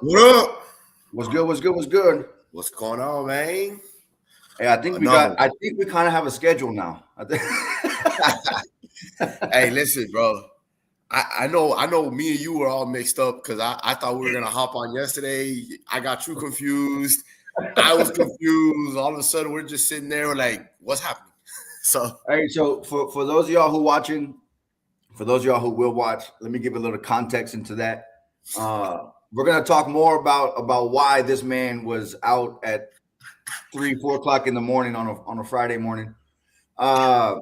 What up? What's good? What's good? What's good? What's going on, man? Hey, I think we Another got. I one. think we kind of have a schedule now. Hey, listen, bro. I know me and you were all mixed up because I thought we were gonna hop on yesterday. I got you confused. I was confused. All of a sudden, we're just sitting there like, what's happening? So Hey, so for those of y'all who watching, for those of y'all who will watch, let me give a little context into that. We're gonna talk more about why this man was out at 3, 4 o'clock in the morning on a Friday morning. Uh,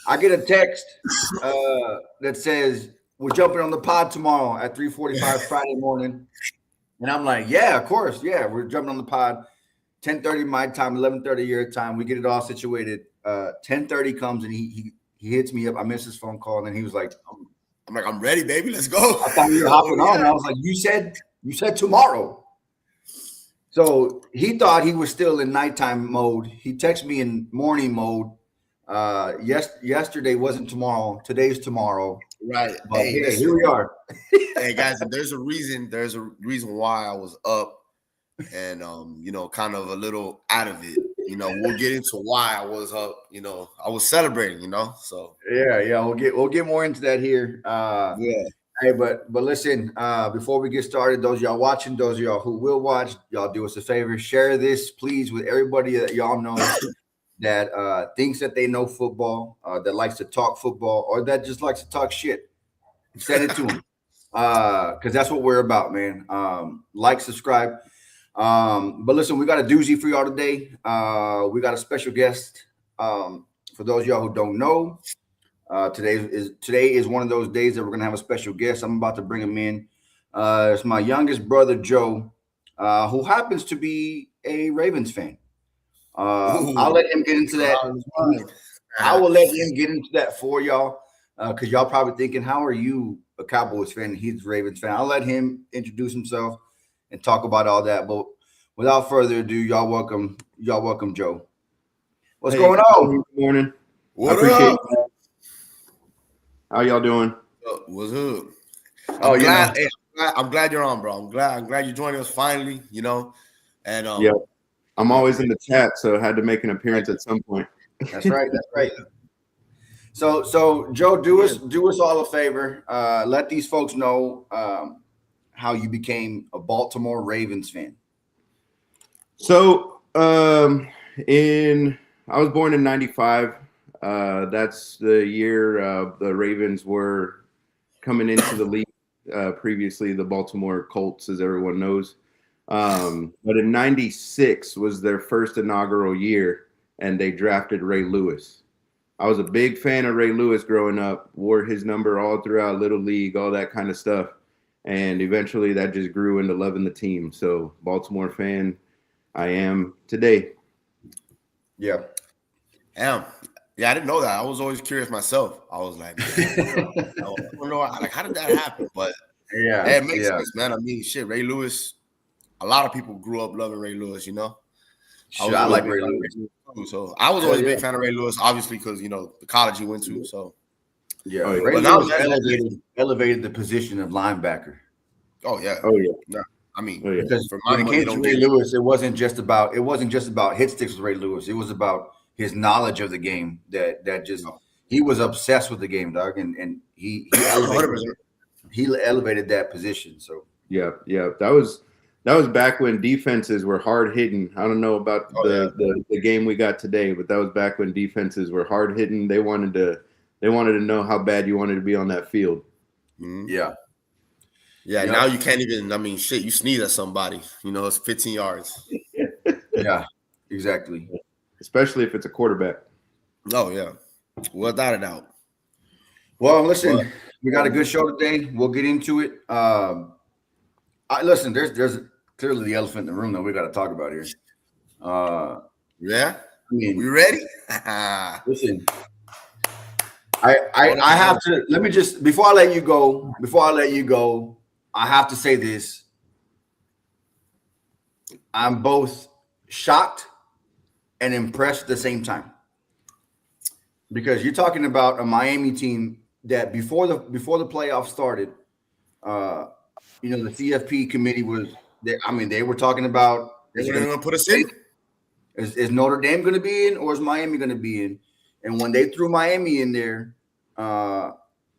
I get a text that says we're jumping on the pod tomorrow at 3:45 Friday morning. And I'm like, yeah, of course. Yeah, we're jumping on the pod. 10:30 my time, 11:30 your time. We get it all situated. 10:30 comes and he hits me up. I missed his phone call, and then he was like, I'm like, I'm ready, baby. Let's go. I thought you were hopping on. And I was like, you said tomorrow. So he thought he was still in nighttime mode. He texted me in morning mode. Yesterday wasn't tomorrow. Today's tomorrow. Right. But Hey, yeah, listen. here we are. Hey guys, and there's a reason. There's a reason why I was up and kind of a little out of it. We'll get into why I was up. I was celebrating. So Yeah. We'll get more into that here. yeah. Hey, but listen, before we get started, those of y'all watching, those of y'all who will watch, y'all do us a favor, share this, please, with everybody that y'all know that thinks that they know football, that likes to talk football, or that just likes to talk shit. Send it to them. Because that's what we're about, man. Like, subscribe. But listen, we got a doozy for y'all today. We got a special guest. For those of y'all who don't know, today is one of those days that we're gonna have a special guest. I'm about to bring him in. It's my youngest brother Joe, who happens to be a Ravens fan. I'll let him get into that. I will let him get into that for y'all, because y'all probably thinking, how are you a Cowboys fan? He's a Ravens fan. I'll let him introduce himself and talk about all that. But without further ado, y'all welcome Joe. What's going on? Good morning. What I appreciate up? that. How y'all doing? What's up? Oh, I'm glad. Hey, I'm glad you're on, bro. I'm glad you're joining us finally. And Yeah, I'm always in the chat, so I had to make an appearance at some point. That's right. That's right. So Joe, do us all a favor. Let these folks know how you became a Baltimore Ravens fan. So, I was born in '95. That's the year the Ravens were coming into the league. Previously, the Baltimore Colts, as everyone knows. But in '96 was their first inaugural year, and they drafted Ray Lewis. I was a big fan of Ray Lewis growing up, wore his number all throughout Little League, all that kind of stuff. And eventually that just grew into loving the team. So Baltimore fan I am today. Yeah. Damn. Yeah, I didn't know that. I was always curious myself. I was like, man, I don't know, like, how did that happen? But Yeah. hey, it makes sense, man. I mean, shit, Ray Lewis. A lot of people grew up loving Ray Lewis. Sure, I like Ray Lewis. So I was always a big fan of Ray Lewis, obviously, because the college he went to. So yeah, Oh, yeah. Ray But now Lewis elevated the position of linebacker. oh yeah, yeah. I mean, Oh, yeah. Because for my when it money, came don't to Ray get Lewis, it wasn't just about hit sticks with Ray Lewis. It was about his knowledge of the game that just he was obsessed with the game, dog, and he 100%. elevated that position. So Yeah. That was back when defenses were hard hitting. I don't know about the game we got today, but that was back when defenses were hard hitting. They wanted to know how bad you wanted to be on that field. Mhm. yeah. Yeah, Yep. now you can't even. I mean, shit, you sneeze at somebody. It's 15 yards. Yeah, exactly. Especially if it's a quarterback. Oh yeah, without a doubt. Well, listen, we got a good show today. We'll get into it. Listen, there's clearly the elephant in the room that we got to talk about here. Yeah, I mean, we ready? listen, I have to let me just before I let you go, I have to say this. I'm both shocked and impressed at the same time. Because you're talking about a Miami team that before the playoffs started, the CFP committee was They were talking about They're going to put us in. Is Notre Dame going to be in, or is Miami going to be in? And when they threw Miami in there,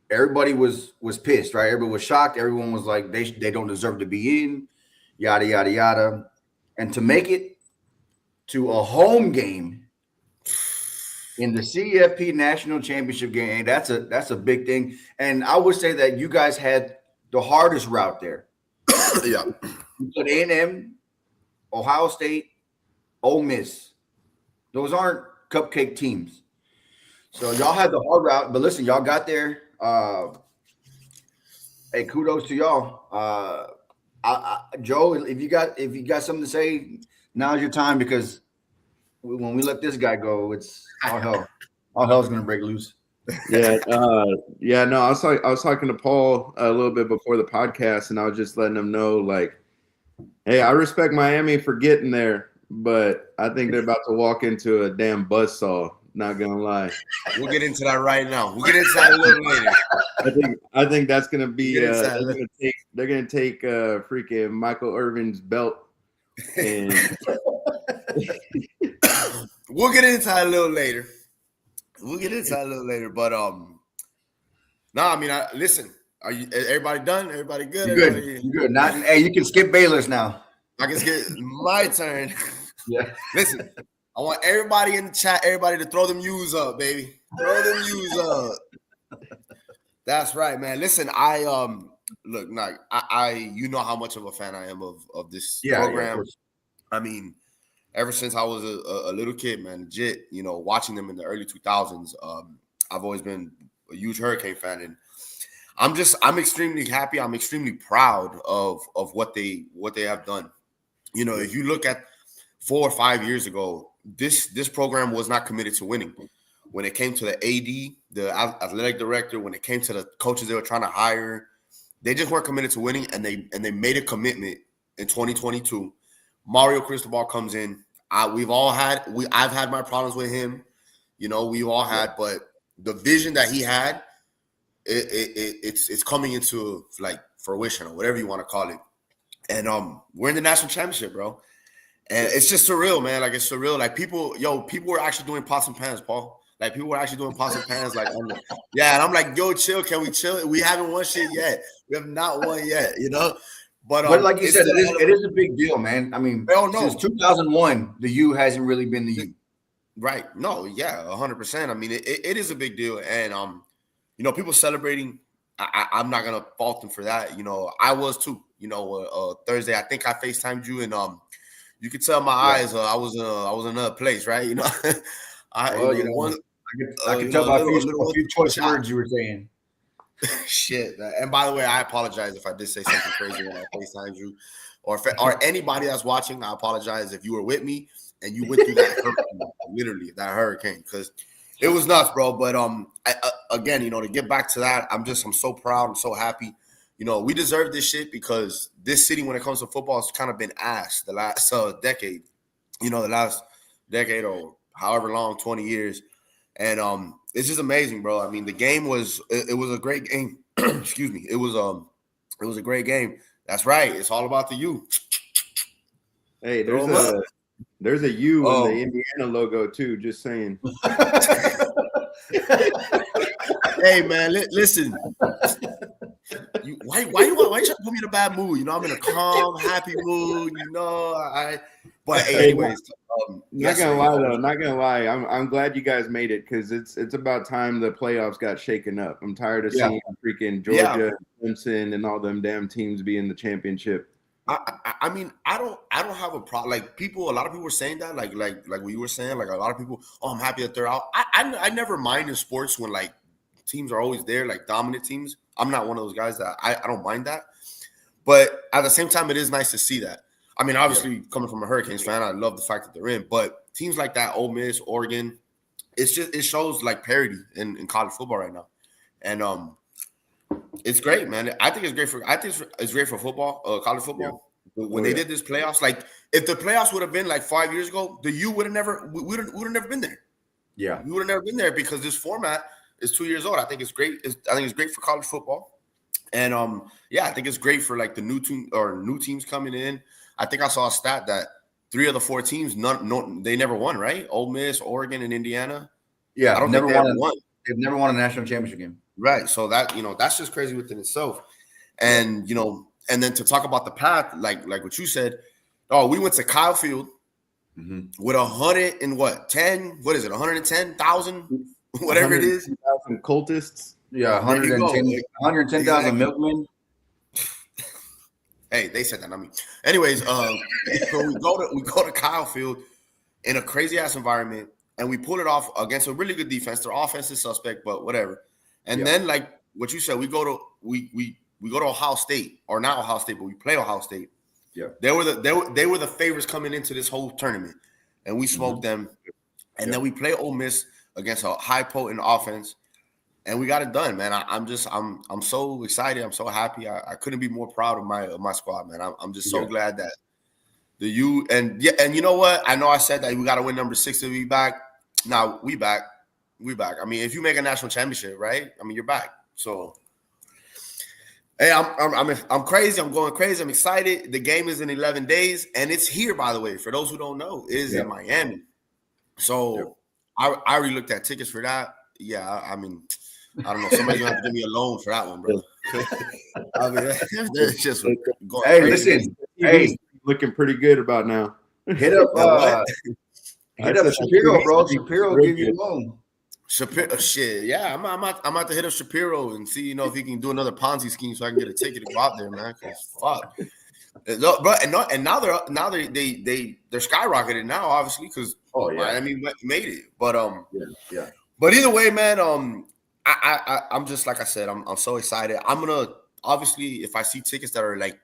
everybody was pissed, right? Everybody was shocked. Everyone was like, they don't deserve to be in, yada yada yada. And to make it to a home game in the CFP National Championship game, that's a big thing. And I would say that you guys had the hardest route there. Yeah, you put A&M, Ohio State, Ole Miss. Those aren't cupcake teams. So y'all had the hard route, but listen, y'all got there. Hey, kudos to y'all. Joe, if you got something to say, now's your time, because when we let this guy go, it's all hell. All hell's gonna break loose. Yeah, no, I was talking to Paul a little bit before the podcast, and I was just letting him know, like, hey, I respect Miami for getting there, but I think they're about to walk into a damn buzzsaw. Not gonna lie. We'll get into that right now. We'll get into that a little later. I think that's gonna be. They're gonna take freaking Michael Irvin's belt, and we'll get into that a little later. But no, I mean, listen. Are you? Everybody done? Everybody good? You good? Hey, you can skip Baylor's now. I can skip my turn. Yeah. Listen, I want everybody in the chat, everybody to throw them U's up, baby. Throw them U's up. That's right, man. Listen, I look, you know how much of a fan I am of this program. Yeah, I mean, ever since I was a little kid, man, legit, watching them in the early 2000s, I've always been a huge Hurricane fan, and I'm extremely happy. I'm extremely proud of what they have done. If you look at 4 or 5 years ago, this program was not committed to winning. When it came to the AD, the athletic director, when it came to the coaches they were trying to hire, they just weren't committed to winning, and they made a commitment in 2022. Mario Cristobal comes in. I've had my problems with him. We've all had, but the vision that he had, it's coming into like fruition, or whatever you want to call it. And we're in the national championship, bro. And it's just surreal, man. Like, it's surreal. Like, people were actually doing pots and pans, Paul. Like, people were actually doing pots and pans. Like, yeah. And I'm like, yo, chill. Can we chill? We haven't won shit yet. We have not won yet, But like you said, it is a big deal, man. I mean, since 2001, the U hasn't really been the U. Right. No, yeah, 100%. I mean, it is a big deal. And, people celebrating, I'm not going to fault them for that. I was too, Thursday. I think I FaceTimed you, and you could tell my eyes. I was in another place, right? I can tell by a few choice words you were saying. Shit. And by the way, I apologize if I did say something crazy when I FaceTimed you, or anybody that's watching. I apologize if you were with me and you went through that hurricane, literally that hurricane, because it was nuts, bro. But again, to get back to that, I'm so proud. I'm so happy. We deserve this shit, because this city, when it comes to football, has kind of been ass the last decade. The last decade, or however long, 20 years. And it's just amazing, bro. I mean, the game was a great game. Excuse me. It was a great game. That's right. It's all about the U. Hey, there's a U in the Indiana logo too. Just saying. Hey, man, listen. Why you trying to put me in a bad mood? I'm in a calm, happy mood. But anyways, not gonna lie. I'm glad you guys made it, because it's about time the playoffs got shaken up. I'm tired of seeing freaking Georgia, Clemson, and all them damn teams be in the championship. I mean, I don't have a problem. Like, a lot of people were saying that, like what you were saying. Like, a lot of people, I'm happy that they're out. I never mind in sports when, like, teams are always there, like dominant teams. I'm not one of those guys that I don't mind that. But at the same time, it is nice to see that. I mean, obviously, coming from a Hurricanes fan, I love the fact that they're in. But teams like that, Ole Miss, Oregon, it shows like parity in college football right now. And it's great, man. I think it's great for football, college football. Yeah. When they did this playoffs, like, if the playoffs would have been like 5 years ago, the U would have never been there. Yeah, we would have never been there, because this format is 2 years old. I think it's great. I think it's great for college football. And yeah, I think it's great for like the new teams coming in. I think I saw a stat that 3 of the 4 teams, they never won, right? Ole Miss, Oregon, and Indiana. Yeah, I don't think they ever won. They've never won a national championship game. Right. So that, that's just crazy within itself. And and then to talk about the path, like what you said, we went to Kyle Field with 100 and what? 10? What is it? 110,000? Whatever it is. 110,000 cultists. Yeah, 110,000 milkmen. Hey, they said that, not me. Anyways, so we go to Kyle Field in a crazy ass environment, and we pull it off against a really good defense. Their offense is suspect, but whatever. And then, like what you said, we go to Ohio State, or not Ohio State, but we play Ohio State. Yeah, they were the favorites coming into this whole tournament, and we smoked them. And then we play Ole Miss against a high potent offense, and we got it done, man. I'm so excited. I'm so happy. I couldn't be more proud of my squad, man. I'm just so glad that and you know what? I know I said that we got to win number 6 to be back. Now we back. I mean, if you make a national championship, right? I mean, you're back. So, hey, I'm crazy. I'm going crazy. I'm excited. The game is in 11 days, and it's here. By the way, for those who don't know, it is in Miami. So I already looked at tickets for that. Yeah, I mean, I don't know. Somebody's gonna have to give me a loan for that one, bro. I mean, it's just going crazy. Listen, hey, looking pretty good about now. Hit up Shapiro, bro. Shapiro will give you a loan. Shapiro, shit, yeah, I'm about to hit up Shapiro and see, if he can do another Ponzi scheme so I can get a ticket to go out there, man. Cause fuck, bro, and now they're skyrocketed now, obviously, because Miami made it. But But either way, man, I'm just like I said, I'm so excited. I'm gonna obviously, if I see tickets that are like,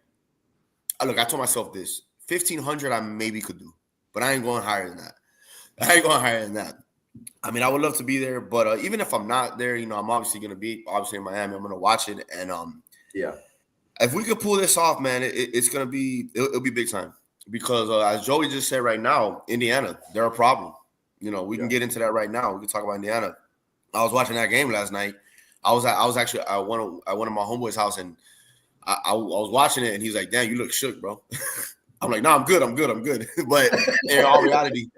look, I told myself this 1,500 I maybe could do, but I ain't going higher than that. I mean, I would love to be there, but even if I'm not there, I'm obviously going to be in Miami. I'm going to watch it. And if we could pull this off, man, it's going to be, it'll be big time because as Joey just said right now, Indiana, they're a problem. We can get into that right now. We can talk about Indiana. I was watching that game last night. I was actually at one of my homeboys' house, and I was watching it, and he's like, "Damn, you look shook, bro." I'm like, "No, I'm good. But in all reality,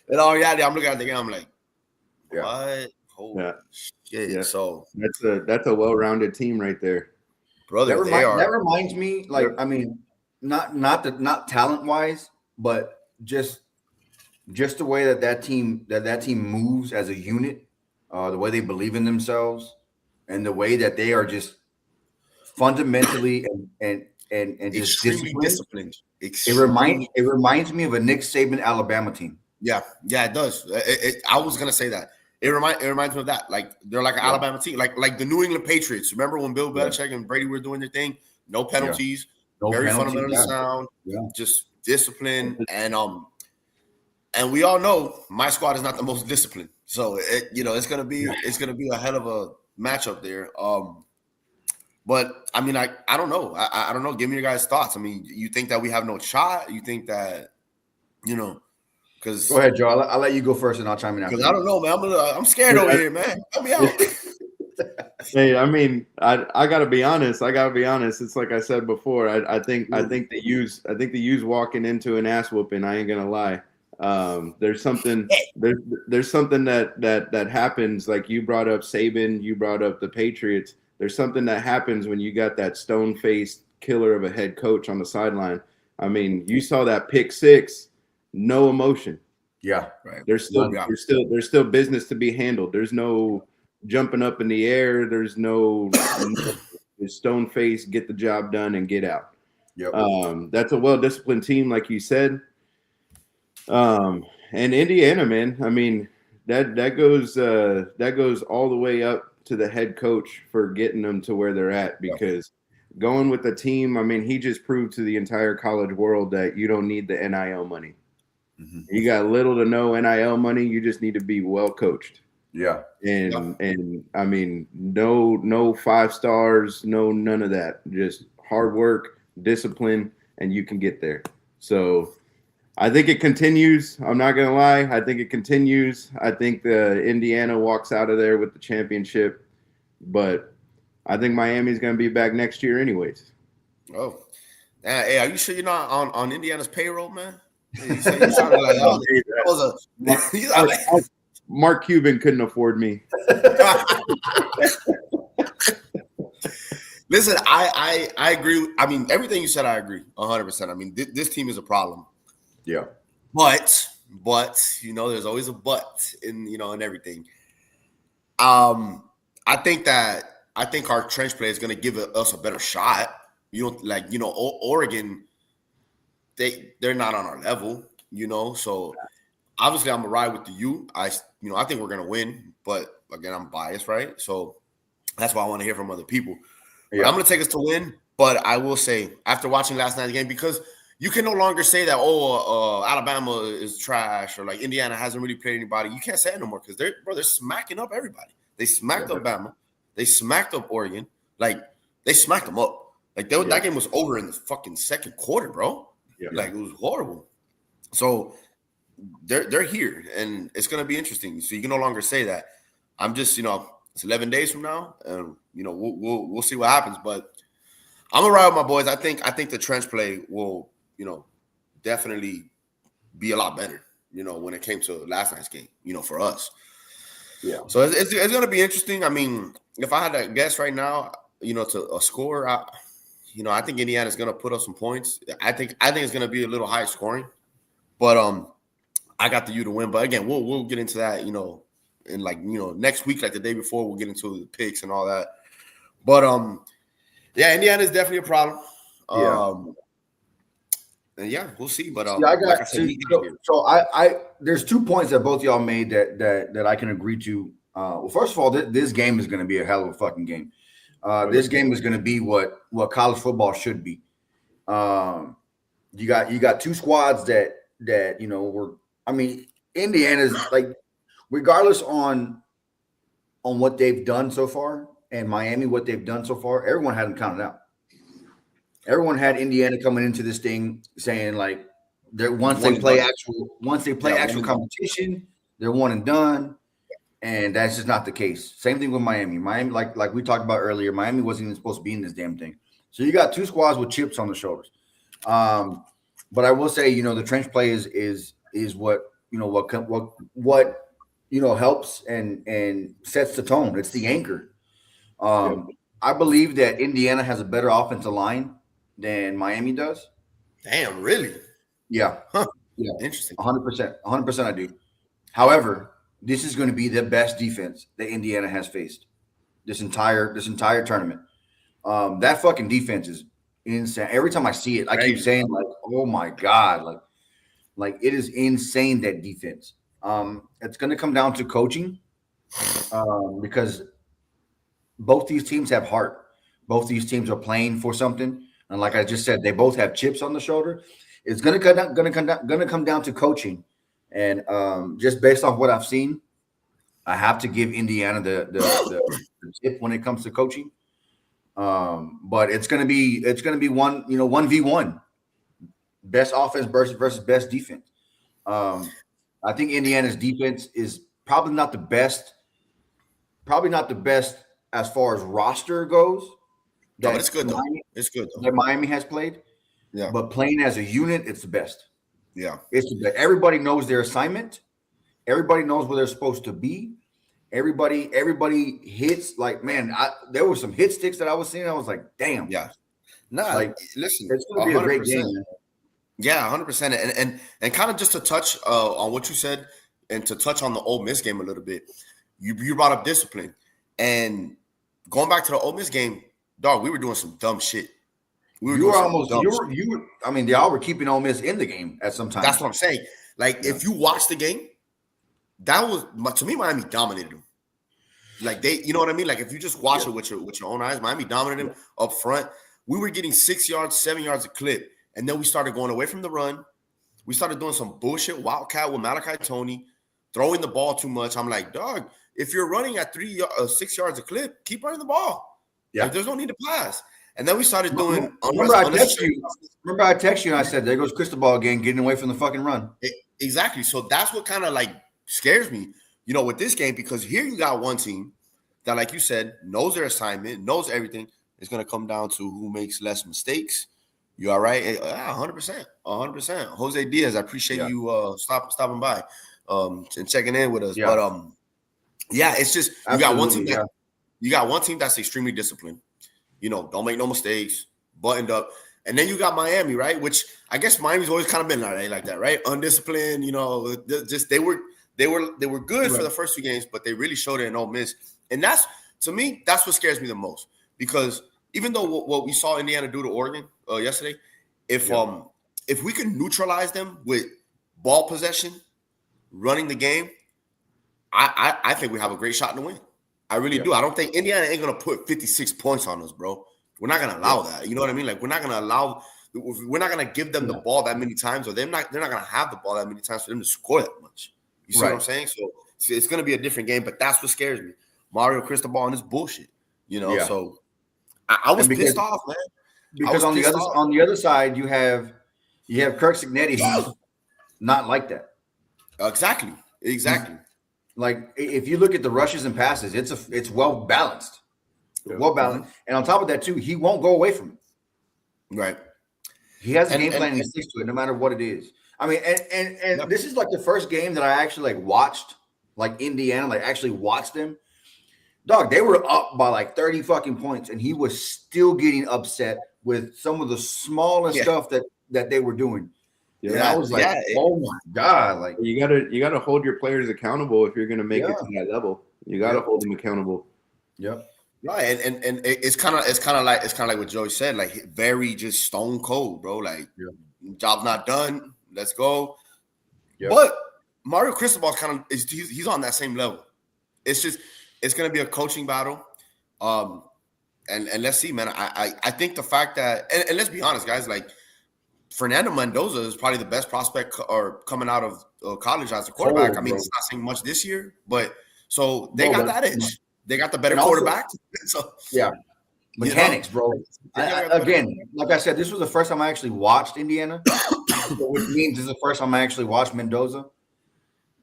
I'm looking at the game. I'm like, what? Holy shit! Yeah. So that's a well-rounded team right there, brother. That reminds me, like, I mean, not talent-wise, but just the way that team moves as a unit, the way they believe in themselves, and the way that they are just fundamentally and just disciplined. It reminds me of a Nick Saban Alabama team. Yeah, it does. I was gonna say that. It reminds me of that. Like they're like an Alabama team, like the New England Patriots. Remember when Bill Belichick and Brady were doing their thing? No penalties, very fundamentally sound, just discipline, and we all know my squad is not the most disciplined. So it's gonna be a hell of a matchup there. But I mean, I don't know. I don't know. Give me your guys' thoughts. I mean, you think that we have no shot? You think that Because go ahead, Joe. I'll let you go first, and I'll chime in after. Because I don't know, man. I'm scared over here, man. Help me out. Hey, I mean, I gotta be honest. It's like I said before. I think the U's walking into an ass whooping. I ain't gonna lie. There's something that happens. Like you brought up Saban, you brought up the Patriots. There's something that happens when you got that stone-faced killer of a head coach on the sideline. I mean, you saw that pick six, no emotion. Yeah, right. There's still business to be handled. There's no jumping up in the air. There's no stone face, get the job done and get out. Yep. That's a well-disciplined team, like you said. And Indiana, man, I mean, that goes all the way up to the head coach for getting them to where they're at, because going with the team, I mean, he just proved to the entire college world that you don't need the NIL money. Mm-hmm. You got little to no NIL money. You just need to be well coached. Yeah. And I mean, no 5 stars, none of that. Just hard work, discipline, and you can get there. So I think it continues. I'm not going to lie. I think it continues. I think the Indiana walks out of there with the championship. But I think Miami's going to be back next year, anyways. Oh, hey, are you sure you're not on Indiana's payroll, man? You sounded like Mark Cuban couldn't afford me. Listen, I agree. I mean, everything you said, I agree 100%. I mean, this team is a problem. Yeah. But there's always a but in everything. I think our trench play is going to give us a better shot. Oregon, they're not on our level, So obviously, I'm gonna ride with the U. I think we're gonna win, but again, I'm biased, right? So that's why I want to hear from other people. Yeah. I'm gonna take us to win, but I will say after watching last night's game, because you can no longer say that Alabama is trash or like Indiana hasn't really played anybody. You can't say it no more because they're smacking up everybody. They smacked up Bama, they smacked up Oregon, like they smacked them up. Like that game was over in the fucking second quarter, bro. Yeah. Like it was horrible. So they're here, and it's gonna be interesting. So you can no longer say that. I'm just it's 11 days from now, and we'll see what happens. But I'm gonna ride with my boys. I think the trench play will definitely be a lot better. When it came to last night's game, for us. Yeah. So it's gonna be interesting. I mean, if I had to guess right now, to a score, I think Indiana's gonna put up some points. I think it's gonna be a little high scoring, but I got the U to win. But again, we'll get into that, in next week, like the day before, we'll get into the picks and all that. But Indiana is definitely a problem. And we'll see. But I there's 2 points that both y'all made that I can agree to. Well, first of all, this game is going to be a hell of a fucking game. This game is going to be what college football should be. You got two squads that Indiana's like, regardless on what they've done so far, and Miami what they've done so far, everyone had them counted out. Everyone had Indiana coming into this thing saying like once they play actual competition, they're one and done. And that's just not the case. Same thing with Miami. Miami, like we talked about earlier, Miami wasn't even supposed to be in this damn thing. So you got two squads with chips on the shoulders. But I will say, the trench play is what helps and sets the tone. It's the anchor. I believe that Indiana has a better offensive line than Miami does. Damn, really? Yeah. Huh. Yeah. Interesting. 100% I do. However, this is going to be the best defense that Indiana has faced this entire tournament. That fucking defense is insane. Every time I see it, I keep saying like, "Oh my god!" Like it is insane, that defense. It's going to come down to coaching, because both these teams have heart. Both these teams are playing for something, and like I just said, they both have chips on the shoulder. It's going to come down to coaching. And just based off what I've seen, I have to give Indiana the tip when it comes to coaching. But it's gonna be 1v1, best offense versus best defense. I think Indiana's defense is probably not the best as far as roster goes. But it's good though. It's good though. That Miami has played. Yeah. But playing as a unit, it's the best. Yeah. It's the best. Everybody knows their assignment. Everybody knows where they're supposed to be. Everybody hits. Like, man, there were some hit sticks that I was seeing. I was like, damn. Yeah. Listen, it's going to be a great game. Man. Yeah, 100%. And kind of just to touch on what you said and to touch on the Ole Miss game a little bit, you brought up discipline. And going back to the Ole Miss game, dog, we were doing some dumb shit. Y'all were keeping Ole Miss in the game at some time. That's what I'm saying. Like, if you watch the game, that was, to me, Miami dominated them. Like, you know what I mean? Like, if you just watch it with your own eyes, Miami dominated them up front. We were getting 6 yards, 7 yards a clip. And then we started going away from the run. We started doing some bullshit wildcat with Malachi Tony, throwing the ball too much. I'm like, dog, if you're running at 6 yards a clip, keep running the ball. Yeah. Like, there's no need to pass. And then we started doing. Remember, I texted you and I said, "There goes Cristobal again, getting away from the fucking run." Exactly. So that's what kind of like scares me, with this game, because here you got one team that, like you said, knows their assignment, knows everything. It's going to come down to who makes less mistakes. You all right? 100%. 100%. Jose Diaz, I appreciate you stopping by and checking in with us. Yeah. But it's just you got one team you got one team that's extremely disciplined. Don't make no mistakes, buttoned up. And then you got Miami, right? Which I guess Miami's always kind of been like that, right? Undisciplined, just they were good for the first 2 games, but they really showed it in Ole Miss. And that's, to me, that's what scares me the most. Because even though what we saw Indiana do to Oregon yesterday, if we can neutralize them with ball possession, running the game, I think we have a great shot to win. I really do. I don't think Indiana ain't gonna put 56 points on us, bro. We're not gonna allow that. You know what I mean? Like we're not gonna give them the ball that many times, or they're not gonna have the ball that many times for them to score that much. You see what I'm saying? So it's gonna be a different game, but that's what scares me. Mario Cristobal and this bullshit. So I was pissed off, man. Because on the other side, you have Kirk Cignetti, who's not like that. Exactly. Like if you look at the rushes and passes, it's well balanced, and on top of that too, he won't go away from it. Right. He has a game plan and he sticks to it no matter what it is. I mean, and this is like the first game that I actually watched, like Indiana, actually watched them. Dog, they were up by 30 fucking points, and he was still getting upset with some of the smallest stuff that they were doing. Yeah, and I was like, oh my God. You gotta hold your players accountable if you're gonna make it to that level. You gotta hold them accountable. Yep. Right. And it's kind of like what Joey said, very just stone cold, bro. Job's not done. Let's go. Yep. But Mario Cristobal he's on that same level. It's gonna be a coaching battle. And let's see, man. I think the fact that and let's be honest, guys, Fernando Mendoza is probably the best prospect or coming out of college as a quarterback. I mean, it's not saying much this year, but so they got that edge. They got the better quarterback. So mechanics, bro. Again, like I said, this was the first time I actually watched Indiana, which means this is the first time I actually watched Mendoza.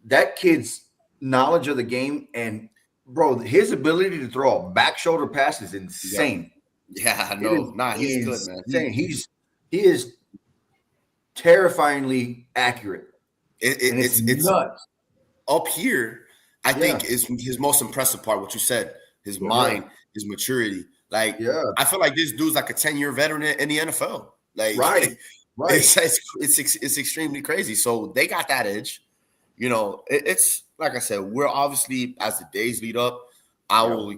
That kid's knowledge of the game and bro, his ability to throw a back shoulder pass is insane. Yeah, I know. He's good, man. Insane. He is terrifyingly accurate. It's nuts. Up here, I think is his most impressive part. What you said, his mind, his maturity. I feel like this dude's like a 10-year veteran in the NFL. Right. It's extremely crazy. So they got that edge. It's like I said, we're obviously, as the days lead up, I will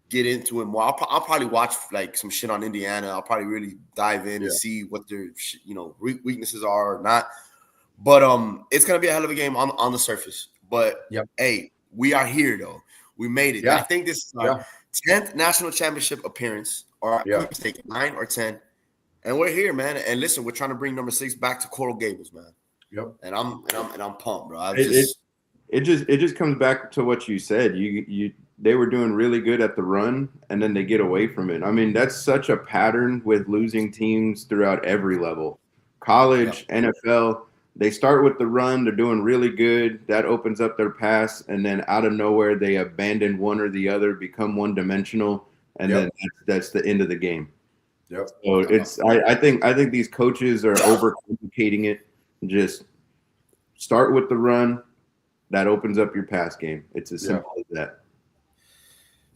get into it more. I'll probably watch some shit on Indiana. I'll probably really dive in and see what their weaknesses are or not. But it's gonna be a hell of a game on the surface. But hey, we are here though. We made it. I think this is our 10th national championship appearance, or 9 or 10, and we're here, man. And listen, we're trying to bring number 6 back to Coral Gables, man. Yep. And I'm pumped, bro. It just comes back to what you said. They were doing really good at the run, and then they get away from it. I mean, that's such a pattern with losing teams throughout every level. College, NFL, they start with the run. They're doing really good. That opens up their pass, and then out of nowhere, they abandon one or the other, become one-dimensional, and then that's the end of the game. Yep. So I think these coaches are overcomplicating it. Just start with the run. That opens up your pass game. It's as simple as that.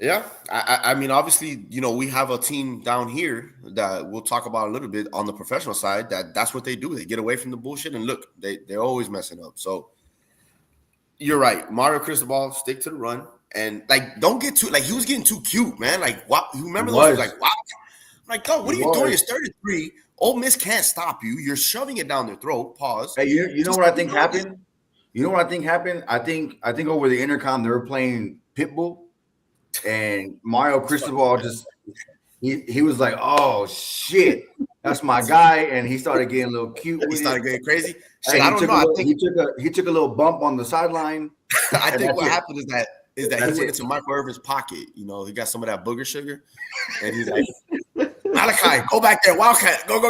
Yeah. I mean, obviously, we have a team down here that we'll talk about a little bit on the professional side that's what they do. They get away from the bullshit, and look, they're always messing up. So you're right. Mario Cristobal, stick to the run. And, don't get too – he was getting too cute, man. What? You remember those? Wow. I'm like, oh, what are you doing? It's 33. Ole Miss can't stop you. You're shoving it down their throat. Pause. Hey, you know what I think happened? You know what I think happened? I think over the intercom they were playing Pitbull, and Mario Cristobal he was like, "Oh shit, that's my guy," and he started getting a little cute. He started getting crazy. Shit, I don't know. He took a little bump on the sideline. I think what happened is that he went into Michael Irvin's pocket. He got some of that booger sugar, and he's like, Malachi, go back there, Wildcat, go.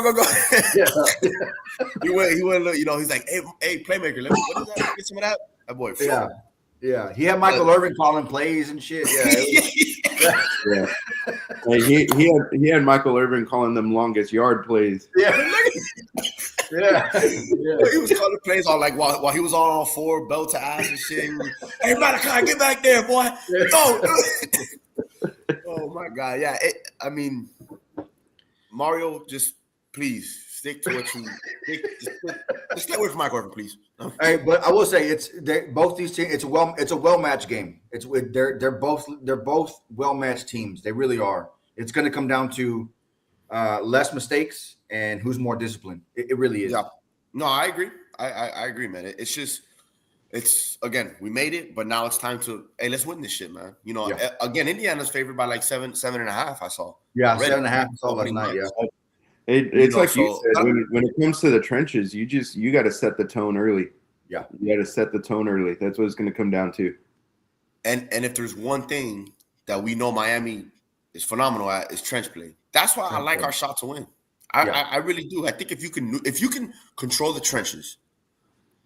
He went. He's like, hey, playmaker, what is that? Get some of that. That boy. Yeah. He had Michael Irvin calling plays and shit. Yeah. Yeah. Hey, he had Michael Irvin calling them longest yard plays. Yeah. Yeah. He was calling plays all like while he was all four, belt to ass and shit. He was, hey, Malachi, get back there, boy. Go. Oh my God. Yeah. I mean, Mario, just please stick to what you just stay away from Michael Irvin, please. Hey, but I will say both these teams. It's a well matched game. They're both well matched teams. They really are. It's going to come down to less mistakes and who's more disciplined. It really is. Yeah. No, I agree. I agree, man. It's again, we made it, but now it's time to let's win this shit, man. You know, again, Indiana's favored by like 7.5. I saw. Yeah, 7.5. I saw last night. Yeah. It's like you said, when it comes to the trenches, you got to set the tone early. Yeah, you got to set the tone early. That's what it's going to come down to. And if there's one thing that we know Miami is phenomenal at, is trench play. That's why I like our shot to win. I really do. I think if you can control the trenches,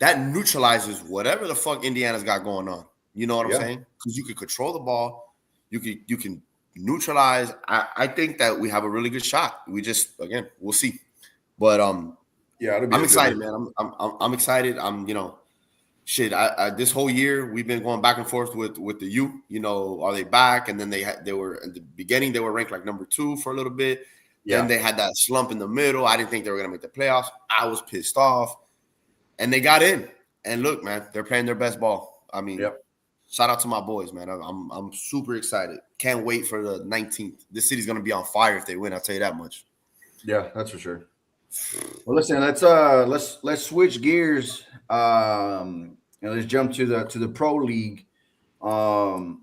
that neutralizes whatever the fuck Indiana's got going on. You know what I'm saying? Because you can control the ball, you can neutralize. I think that we have a really good shot. We just we'll see. But I'm excited, man. I'm excited. Shit. This whole year we've been going back and forth with the U. You know, are they back? And then they were in the beginning they were ranked like number 2 for a little bit. Yeah. Then they had that slump in the middle. I didn't think they were gonna make the playoffs. I was pissed off, and they got in. And look, man, they're playing their best ball. I mean. Shout out to my boys, man. I'm super excited. Can't wait for the 19th. This city's gonna be on fire if they win. I'll tell you that much. Yeah, that's for sure. Well, listen, let's switch gears. And let's jump to the pro league. Joe,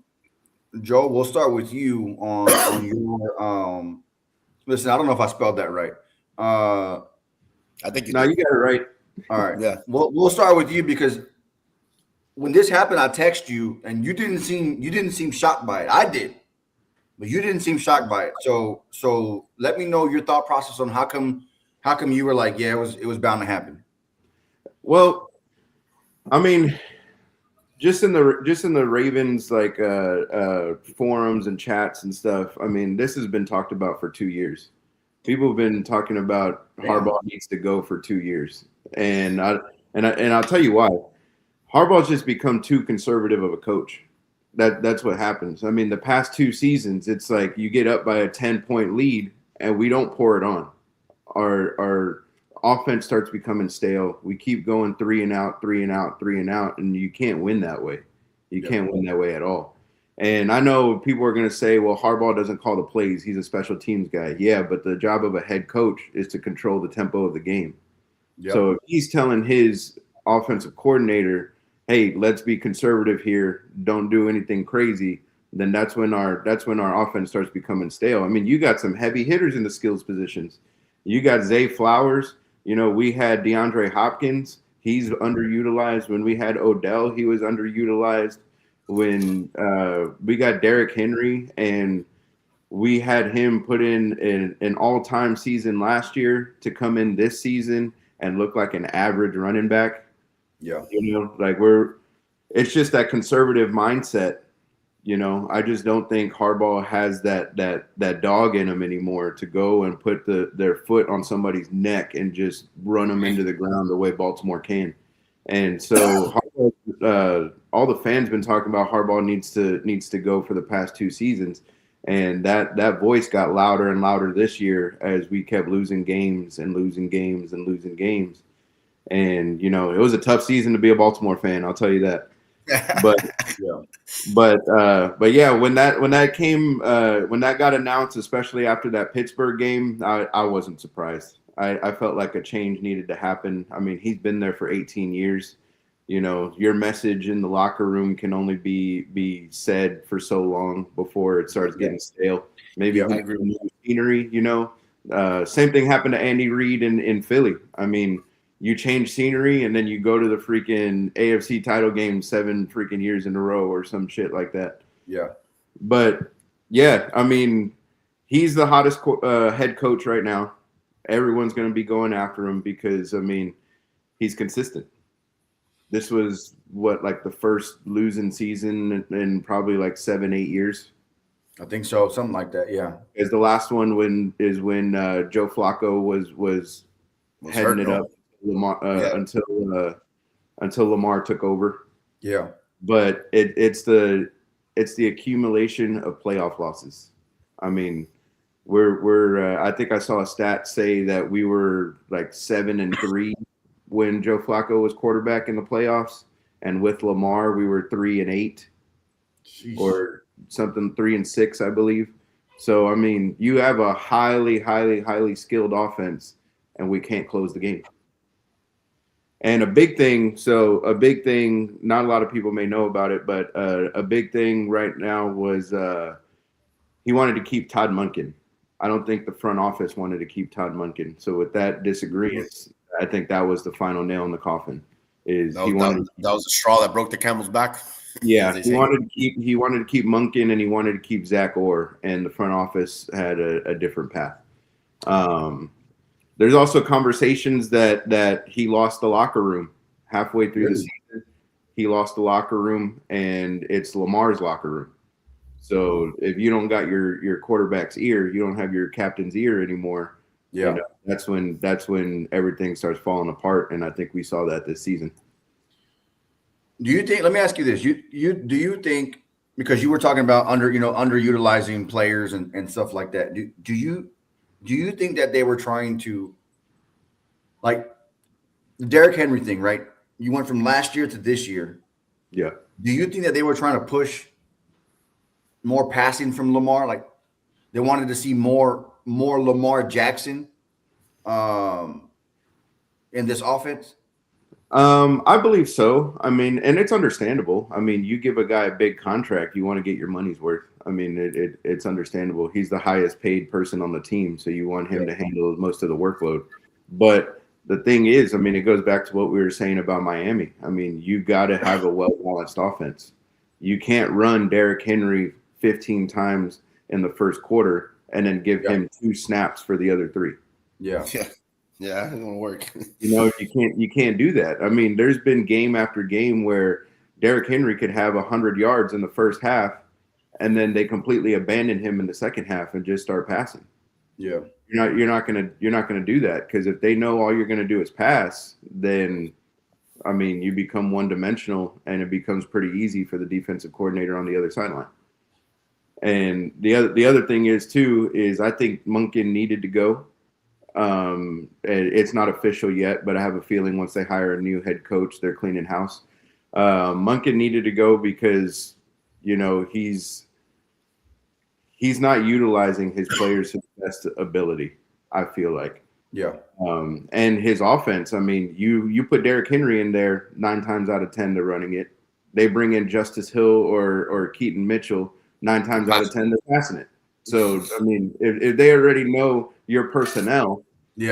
we'll start with you on your listen, I don't know if I spelled that right. I think you got it right. All right. Yeah. We'll start with you because when this happened, I texted you and you didn't seem shocked by it. I did, but you didn't seem shocked by it. So let me know your thought process on how come you were like, yeah, it was bound to happen. Well, I mean, just in the Ravens like forums and chats and stuff. I mean, this has been talked about for 2 years. People have been talking about Harbaugh needs to go for 2 years, and I'll tell you why. Harbaugh's just become too conservative of a coach. That's what happens. I mean, the past 2 seasons, it's like you get up by a 10-point lead and we don't pour it on. Our offense starts becoming stale. We keep going 3 and out, and you can't win that way. You can't win that way at all. And I know people are going to say, well, Harbaugh doesn't call the plays. He's a special teams guy. Yeah, but the job of a head coach is to control the tempo of the game. Yep. So if he's telling his offensive coordinator, hey, let's be conservative here, don't do anything crazy, then that's when our offense starts becoming stale. I mean, you got some heavy hitters in the skills positions. You got Zay Flowers. You know, we had DeAndre Hopkins. He's underutilized. When we had Odell, he was underutilized. When we got Derrick Henry and we had him put in an all-time season last year to come in this season and look like an average running back. Yeah. You know, like it's just that conservative mindset. You know, I just don't think Harbaugh has that dog in him anymore to go and put their foot on somebody's neck and just run them into the ground the way Baltimore can. And so all the fans been talking about Harbaugh needs to go for the past 2 seasons. And that voice got louder and louder this year as we kept losing games. And, you know, it was a tough season to be a Baltimore fan. I'll tell you that. But yeah, when that got announced, especially after that Pittsburgh game, I wasn't surprised. I felt like a change needed to happen. I mean, he's been there for 18 years. You know, your message in the locker room can only be said for so long before it starts getting stale. Maybe I agree with scenery, you know. Same thing happened to Andy Reid in Philly. I mean, you change scenery and then you go to the freaking AFC title game 7 freaking years in a row or some shit like that. Yeah. But yeah, I mean, he's the hottest head coach right now. Everyone's going to be going after him because, I mean, he's consistent. This was like the first losing season in probably like 7-8 years. I think so, something like that. Yeah. Is the last one when Joe Flacco was heading hurt, it no? up Lamar, Yeah. until Lamar took over. Yeah. But it's the accumulation of playoff losses. I mean, we're I think I saw a stat say that we were like 7-3 when Joe Flacco was quarterback in the playoffs, and with Lamar we were 3-8 Jeez. or something, 3-6, I believe. So I mean, you have a highly skilled offense, and we can't close the game. And a big thing, not a lot of people may know about it, but a big thing right now was he wanted to keep Todd Monken. I don't think the front office wanted to keep Todd Monken. So with that disagreement, I think that was the final nail in the coffin. That was the straw that broke the camel's back. Yeah, he wanted to keep Monken, and he wanted to keep Zach Orr, and the front office had a different path. There's also conversations that he lost the locker room halfway through the season. He lost the locker room, and it's Lamar's locker room. So if you don't got your quarterback's ear, you don't have your captain's ear anymore. Yeah, you know, that's when everything starts falling apart, and I think we saw that this season. Do you think? Let me ask you this: do you think, because you were talking about underutilizing players and stuff like that? Do you think that they were trying to, like, the Derrick Henry thing, right? You went from last year to this year. Yeah. Do you think that they were trying to push more passing from Lamar? Like, they wanted to see more Lamar Jackson in this offense? I believe so. I mean, and it's understandable. I mean, you give a guy a big contract, you want to get your money's worth. I mean, it's understandable. He's the highest paid person on the team, so you want him to handle most of the workload. But the thing is, I mean, it goes back to what we were saying about Miami. I mean, you got to have a well-balanced offense. You can't run Derrick Henry 15 times in the first quarter and then give him 2 snaps for the other 3. Yeah, it's gonna work. You can't do that. I mean, there's been game after game where Derrick Henry could have 100 yards in the first half, and then they completely abandon him in the second half and just start passing. Yeah, you're not gonna do that, because if they know all you're gonna do is pass, then I mean, you become one-dimensional, and it becomes pretty easy for the defensive coordinator on the other sideline. And the other thing is too is I think Monken needed to go. It's not official yet, but I have a feeling once they hire a new head coach, they're cleaning house. Monken needed to go because, he's not utilizing his players to the best ability, I feel like. Yeah. And his offense, I mean, you put Derrick Henry in there 9 times out of 10, they're running it. They bring in Justice Hill or Keaton Mitchell 9 times out of 10, they're passing it. So, I mean, if they already know your personnel, you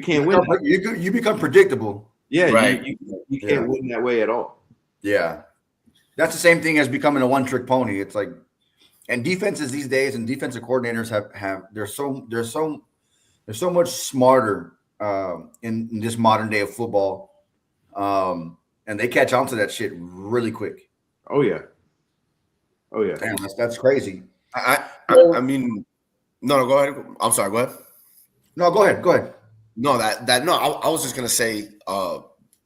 can't win. You become predictable. Yeah, right. You can't win that way at all. Yeah. That's the same thing as becoming a one-trick pony. It's like, and defenses these days and defensive coordinators they're so much smarter in this modern day of football. And they catch on to that shit really quick. Oh yeah. Damn, that's crazy. I mean, no, go ahead. I'm sorry, go ahead. No, go ahead. No, I was just gonna say,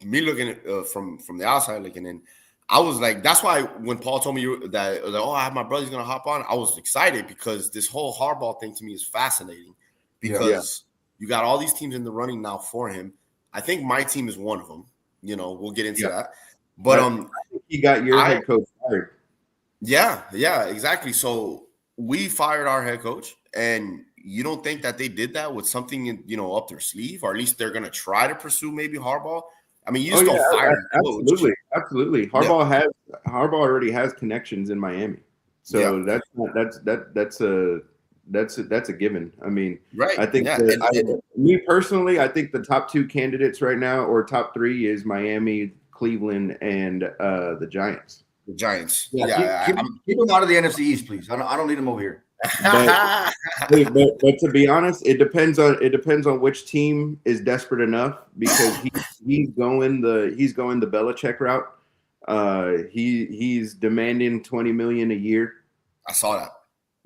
me looking at from the outside looking in, I was like, that's why when Paul told me that, I have my brother's gonna hop on, I was excited because this whole Harbaugh thing to me is fascinating because you got all these teams in the running now for him. I think my team is one of them. We'll get into that. But I think he got your head coach fired. Yeah, exactly. So we fired our head coach, and you don't think that they did that with something, up their sleeve, or at least they're going to try to pursue maybe Harbaugh? I mean, you just don't fire. Absolutely. Harbaugh already has connections in Miami, so that's a given. I mean, right? I think me personally, I think the top 2 candidates right now, or top 3, is Miami, Cleveland, and the Giants. The Giants. Keep them out of the NFC East, please. I don't need them over here. But to be honest, it depends on which team is desperate enough, because he's going the Belichick route. He's demanding $20 million a year. I saw that.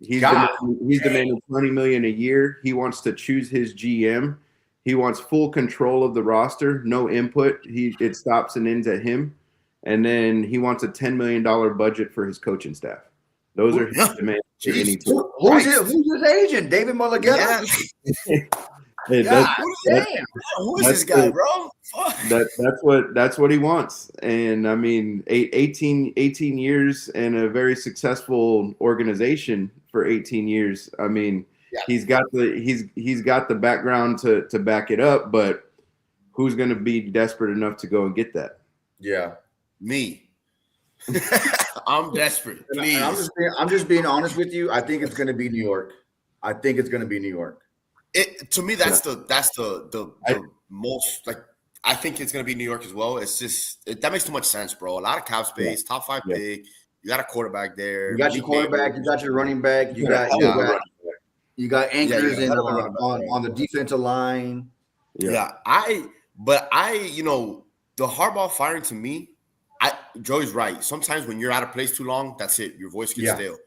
He's demanding $20 million a year. He wants to choose his GM. He wants full control of the roster, no input. It stops and ends at him. And then he wants a $10 million budget for his coaching staff. Those are his demands to any team. Who's his agent? David Mulligata? Yeah. Who is this guy, bro? That's what he wants. And I mean, 18 years and a very successful organization for 18 years. I mean, he's got the background to back it up, but who's going to be desperate enough to go and get that? Yeah. Me. I'm desperate. Please. I'm just being honest with you. I think it's going to be New York. To me, that's the most, like, I think it's gonna be New York as well. It's just that makes too much sense, bro. A lot of cap space, top 5 pick. You got a quarterback there. You got your quarterback. You got your running back. You got anchors on the defensive line. Yeah. You know, the Harbaugh firing, to me, Joey's right. Sometimes when you're out of place too long, that's it. Your voice gets stale.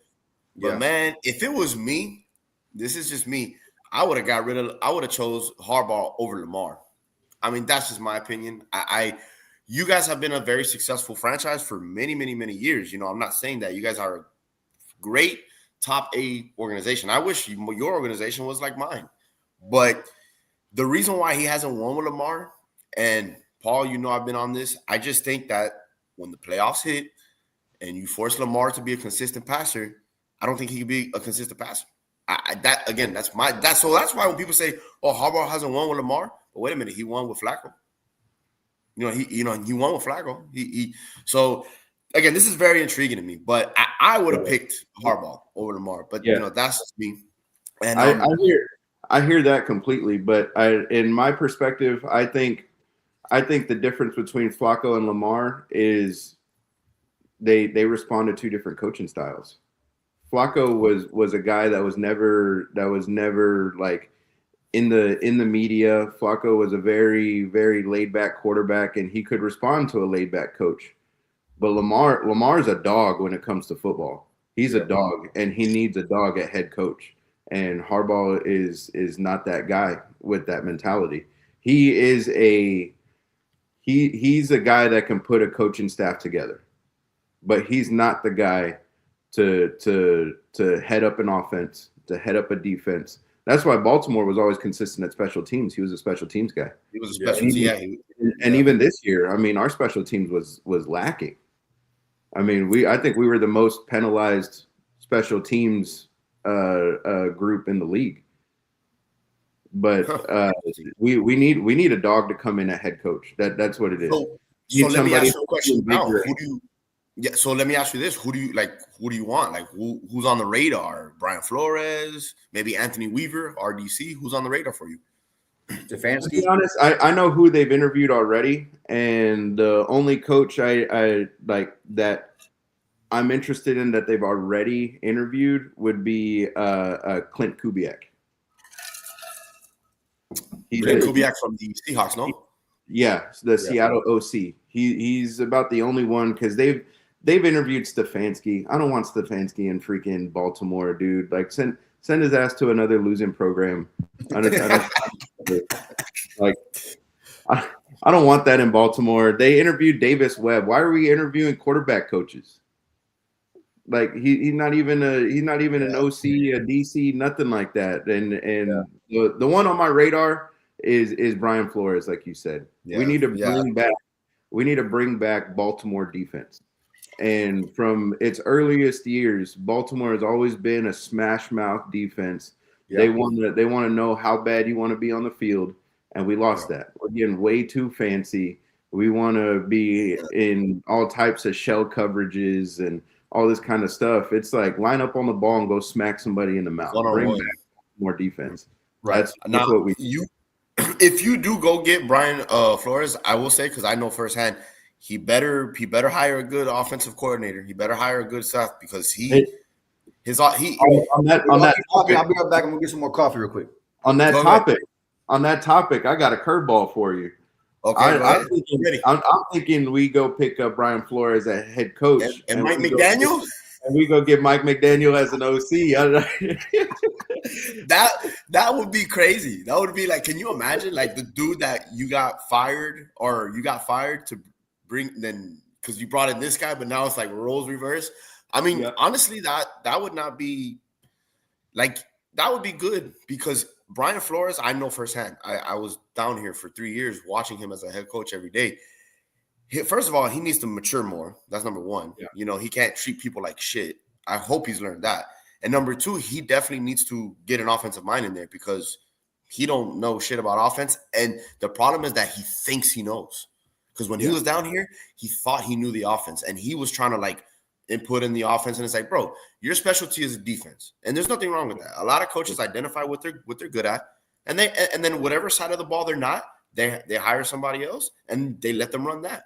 But man, if it was me, this is just me, I would have chose Harbaugh over Lamar. I mean, that's just my opinion. You guys have been a very successful franchise for many, many, many years. You know, I'm not saying that. You guys are a great top 8 organization. I wish your organization was like mine. But the reason why he hasn't won with Lamar, and Paul, you know I've been on this, I just think that when the playoffs hit and you force Lamar to be a consistent passer, I don't think he can be a consistent passer. That's why when people say, "Oh, Harbaugh hasn't won with Lamar," but wait a minute, he won with Flacco. He won with Flacco. So again, this is very intriguing to me. But I would have picked Harbaugh over Lamar. But that's just me. And I hear that completely. But in my perspective, I think the difference between Flacco and Lamar is they respond to 2 different coaching styles. Flacco was a guy that was never like in the media. Flacco was a very, very laid back quarterback, and he could respond to a laid back coach. But Lamar's a dog when it comes to football. He's a dog, and he needs a dog at head coach. And Harbaugh is not that guy with that mentality. He's a guy that can put a coaching staff together, but he's not the guy to head up an offense, to head up a defense. That's why Baltimore was always consistent at special teams. He was a special teams guy. He was a special team. And even this year, I mean, our special teams was lacking. I mean, I think we were the most penalized special teams group in the league. But we need a dog to come in at head coach. That's what it is. So let me ask you a question now. So let me ask you this: Who do you want? Like, who's on the radar? Brian Flores, maybe Anthony Weaver, RDC. Who's on the radar for you? Stefanski. To be honest, I know who they've interviewed already, and the only coach I like that I'm interested in that they've already interviewed would be Clint Kubiak. Clint Kubiak from the Seahawks, no? Yeah, the Seattle OC. He's about the only one because they've interviewed Stefanski. I don't want Stefanski in freaking Baltimore, dude. Like send his ass to another losing program. I don't want that in Baltimore. They interviewed Davis Webb. Why are we interviewing quarterback coaches? Like he's not even an OC, a DC, nothing like that. And the one on my radar is Brian Flores, like you said. Yeah, we need to bring back Baltimore defense. And from its earliest years, Baltimore has always been a smash mouth defense. Yeah. They want to know how bad you want to be on the field, and we lost that. We're getting way too fancy. We want to be in all types of shell coverages and all this kind of stuff. It's like line up on the ball and go smack somebody in the mouth. Bring back more defense. Right. That's what we do. If you do go get Brian Flores, I will say, because I know firsthand, he better hire a good offensive coordinator. He better hire a good staff because on that topic, I'll be right back. I'm gonna get some more coffee real quick. On that topic, I got a curveball for you. Okay, I'm thinking we go pick up Brian Flores as head coach and Mike McDaniel. And we go get Mike McDaniel as an OC. That would be crazy. That would be like, can you imagine like the dude that you got fired to bring then because you brought in this guy, but now it's like roles reverse. I mean, honestly, that would not be like that would be good because Brian Flores, I know firsthand. I was down here for 3 years watching him as a head coach every day. First of all, he needs to mature more. That's number one. Yeah. You know, he can't treat people like shit. I hope he's learned that. And number two, he definitely needs to get an offensive mind in there because he don't know shit about offense. And the problem is that he thinks he knows. Because when he was down here, he thought he knew the offense. And he was trying to like input in the offense. And it's like, bro, your specialty is defense. And there's nothing wrong with that. A lot of coaches identify what they're good at. And then whatever side of the ball they're not, they hire somebody else and they let them run that.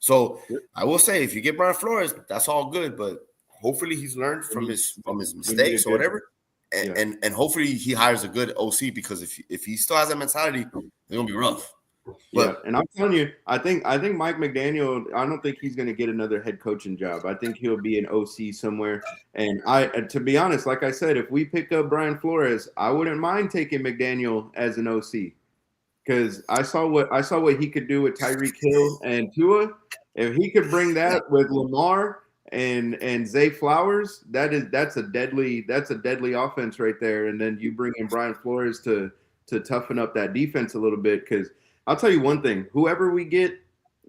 So I will say, if you get Brian Flores, that's all good. But hopefully he's learned from his mistakes or whatever, and hopefully he hires a good OC because if he still has that mentality, it's gonna be rough. But and I'm telling you, I think Mike McDaniel, I don't think he's gonna get another head coaching job. I think he'll be an OC somewhere. And to be honest, like I said, if we pick up Brian Flores, I wouldn't mind taking McDaniel as an OC. Because I saw what he could do with Tyreek Hill and Tua. If he could bring that with Lamar and Zay Flowers, that's a deadly offense right there. And then you bring in Brian Flores to toughen up that defense a little bit. Because I'll tell you one thing: whoever we get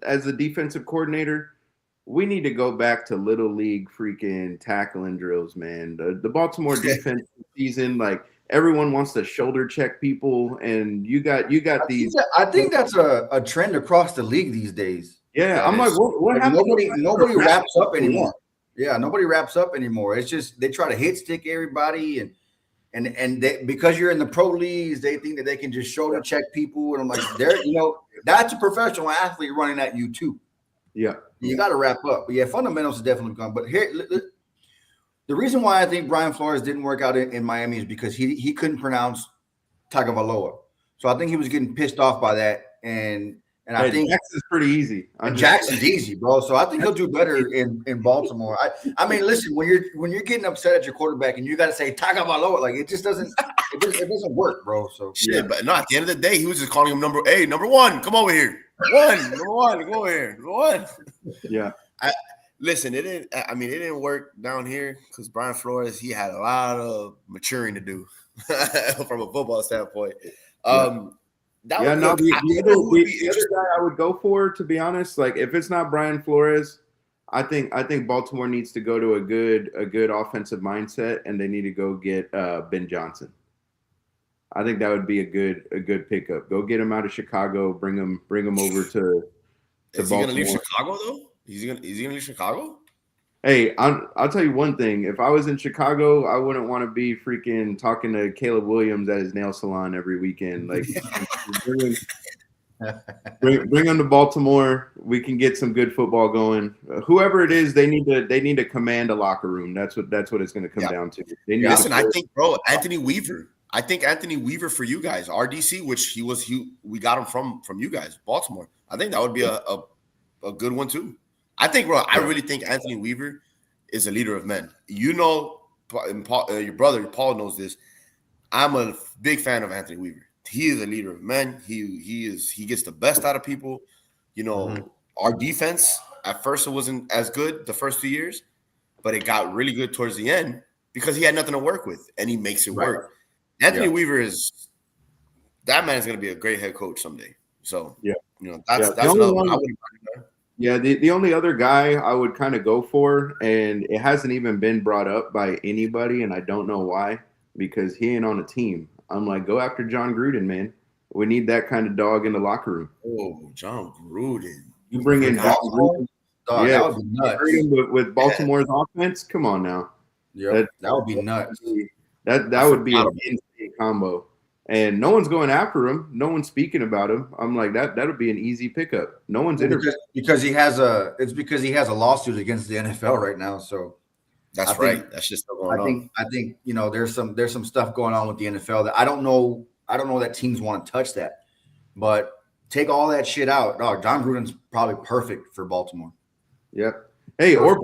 as the defensive coordinator, we need to go back to little league freaking tackling drills, man. The Baltimore defense season, like. Everyone wants to shoulder check people, and you got these. I think that's a trend across the league these days. Yeah, I'm like, what happened? Nobody wraps up anymore. Yeah, nobody wraps up anymore. It's just they try to hit stick everybody, and they, because you're in the pro leagues, they think that they can just shoulder check people. And I'm like, that's a professional athlete running at you too. Yeah, you got to wrap up. But yeah, fundamentals is definitely gone. But here. The reason why I think Brian Flores didn't work out in Miami is because he couldn't pronounce Tagovailoa. So I think he was getting pissed off by that. And I think Jackson's pretty easy. Jackson's easy, bro. So I think he'll do better in Baltimore. I mean, listen, when you're getting upset at your quarterback and you got to say Tagovailoa, like it just doesn't work, bro. So shit, but no, at the end of the day, he was just calling him number one, come over here. Number one, come over here. Number one. Yeah. Listen, it didn't work down here because Brian Flores, he had a lot of maturing to do from a football standpoint. The other guy I would go for, to be honest, like if it's not Brian Flores, I think Baltimore needs to go to a good offensive mindset, and they need to go get Ben Johnson. I think that would be a good pickup. Go get him out of Chicago, bring him over to Baltimore. Is he gonna leave Chicago though? Is he gonna leave Chicago? Hey, I'll tell you one thing. If I was in Chicago, I wouldn't want to be freaking talking to Caleb Williams at his nail salon every weekend. Like, bring him to Baltimore. We can get some good football going. Whoever it is, they need to command a locker room. That's what it's going to come down to. Listen, I think, bro, Anthony Weaver. I think Anthony Weaver for you guys, RDC, which we got him from you guys, Baltimore. I think that would be a good one too. I think, bro, I really think Anthony Weaver is a leader of men. You know, your brother Paul knows this. I'm a big fan of Anthony Weaver. He is a leader of men. He gets the best out of people. You know, our defense at first it wasn't as good the first 2 years, but it got really good towards the end because he had nothing to work with, and he makes it work. Anthony Weaver that man is going to be a great head coach someday. So that's another one I wouldn't mind. Yeah, the only other guy I would kind of go for, and it hasn't even been brought up by anybody, and I don't know why, because he ain't on a team. I'm like, go after John Gruden, man. We need that kind of dog in the locker room. Oh, John Gruden. You bring in John Gruden. Dog, that would be nuts. With Baltimore's offense, come on now. Yeah, that would be nuts. That would be an insane combo. And no one's going after him. No one's speaking about him. I'm like, that would be an easy pickup. No one's interviewing because he has a lawsuit against the NFL right now. So that's right. That's just going on. I think there's some stuff going on with the NFL that I don't know that teams want to touch that. But take all that shit out. Dog, John Gruden's probably perfect for Baltimore. Yep. Hey, or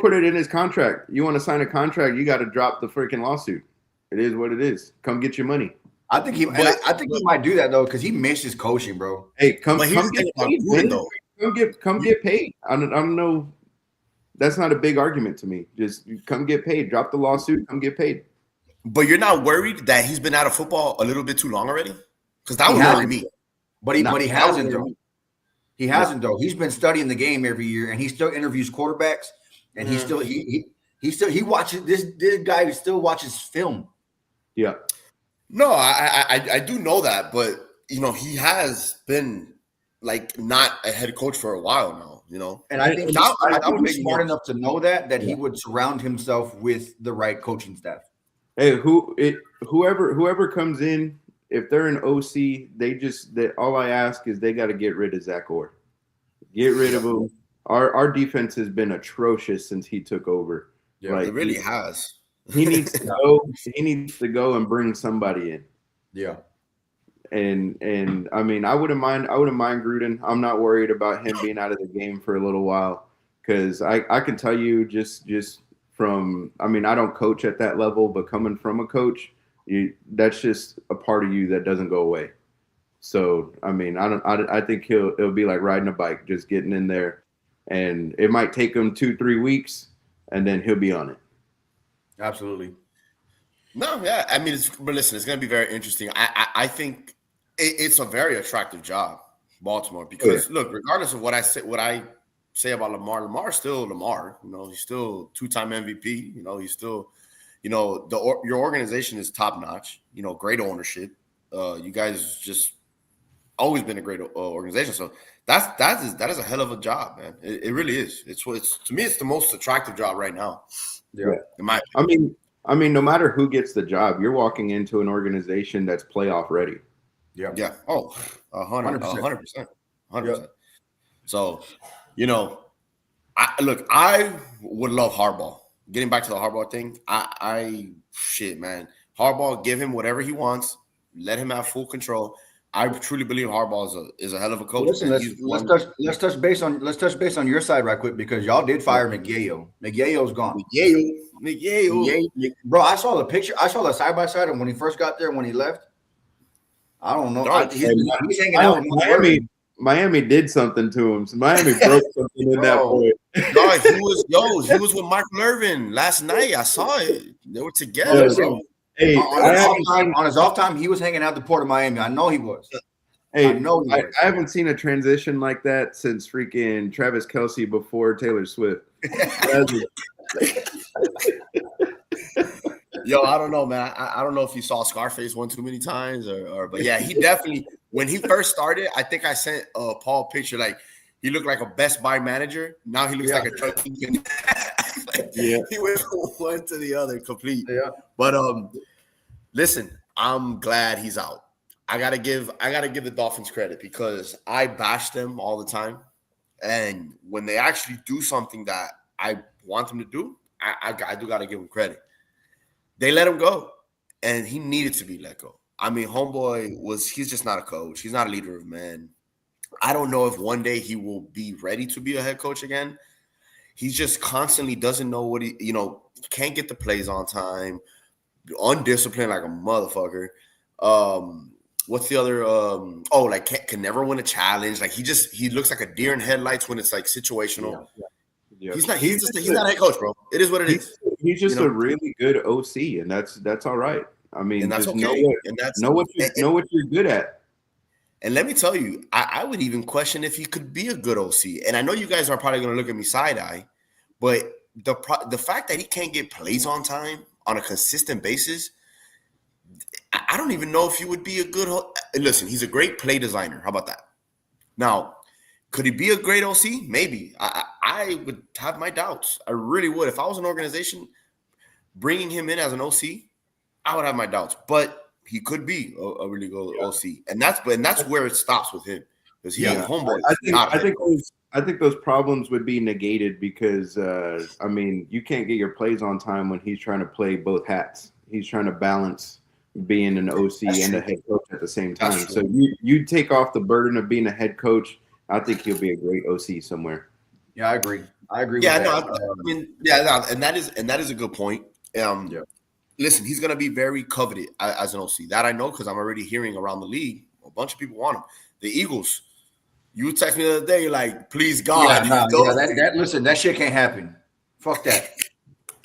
put it in his contract. You want to sign a contract, you got to drop the freaking lawsuit. It is what it is. Come get your money. I think he might do that though because he misses coaching, bro. Hey, come get paid, though. Come get paid. I don't know. That's not a big argument to me. Just come get paid. Drop the lawsuit. Come get paid. But you're not worried that he's been out of football a little bit too long already? Because that would worry me. But he hasn't though. He hasn't though. He's been studying the game every year, and he still interviews quarterbacks, and he watches this guy still watches film. Yeah. No, I do know that, but he has been like not a head coach for a while now. And I think he's smart enough to know that he would surround himself with the right coaching staff. Hey, whoever comes in, if they're an OC, all I ask is they got to get rid of Zach Orr. Get rid of him. Our defense has been atrocious since he took over. Yeah, it really has. He needs to go. He needs to go and bring somebody in. Yeah. And I mean, I wouldn't mind Gruden. I'm not worried about him being out of the game for a little while because I can tell you just from, I mean, I don't coach at that level, but coming from a coach, that's just a part of you that doesn't go away. So I mean, I think it'll be like riding a bike, just getting in there, and it might take him 2-3 weeks, and then he'll be on it. Absolutely. No, yeah. I mean, but listen, it's going to be very interesting. I think it's a very attractive job, Baltimore, because look, regardless of what I say about Lamar's still Lamar. He's still 2-time MVP. He's still, your organization is top notch. Great ownership. You guys just always been a great organization. So that is a hell of a job, man. It really is. It's to me, it's the most attractive job right now. Yeah. I mean, no matter who gets the job, you're walking into an organization that's playoff ready. Yeah. Yeah. Oh, 100%. 100%. So, I would love Harbaugh. Getting back to the Harbaugh thing, shit, man. Harbaugh, give him whatever he wants. Let him have full control. I truly believe Harbaugh is a hell of a coach. Listen, let's touch base on your side right quick because y'all did fire McYayo. McYayo's gone. McYayo. Bro, I saw the picture. I saw the side by side of when he first got there and when he left. I don't know. He's hanging out with Miami did something to him. So Miami broke something in that boy. No, he was with Mark Mervin last night. I saw it. They were together, bro. Hey, on his off time, he was hanging out the Port of Miami. I know he was. Hey, I haven't seen a transition like that since freaking Travis Kelce before Taylor Swift. Yo, I don't know, man. I don't know if you saw Scarface one too many times but yeah, he definitely, when he first stared, I think I sent Paul a picture, like he looked like a Best Buy manager. Now he looks like a truck. Yeah. He went from one to the other complete. Yeah. But listen, I'm glad he's out. I gotta give the Dolphins credit because I bash them all the time. And when they actually do something that I want them to do, I do gotta give them credit. They let him go, and he needed to be let go. I mean, homeboy he's just not a coach. He's not a leader of men. I don't know if one day he will be ready to be a head coach again. He just constantly doesn't know what can't get the plays on time, undisciplined like a motherfucker. What's the other? Can never win a challenge. Like he looks like a deer in headlights when it's like situational. Yeah. He's not a head coach, bro. It is what it is. He's just a really good OC, and that's all right. I mean, and that's just okay. know what you're good at. And let me tell you, I would even question if he could be a good OC. And I know you guys are probably going to look at me side eye, but the fact that he can't get plays on time on a consistent basis, I don't even know if he would be a good. Listen, he's a great play designer. How about that? Now, could he be a great OC? Maybe. I would have my doubts. I really would. If I was an organization bringing him in as an OC, I would have my doubts. But he could be a really good OC, and that's where it stops with him because he's a homeboy. I think those problems would be negated because I mean, you can't get your plays on time when he's trying to play both hats. He's trying to balance being an OC and a head coach at the same time. So you take off the burden of being a head coach. I think he'll be a great OC somewhere. Yeah, I agree. Yeah, with no, that. I mean, yeah, no, and that is a good point. Yeah. Listen, he's going to be very coveted as an OC. That I know because I'm already hearing around the league. A bunch of people want him. The Eagles. You text me the other day, you're like, please God. Yeah, no, yeah, that listen, that shit can't happen. Fuck that.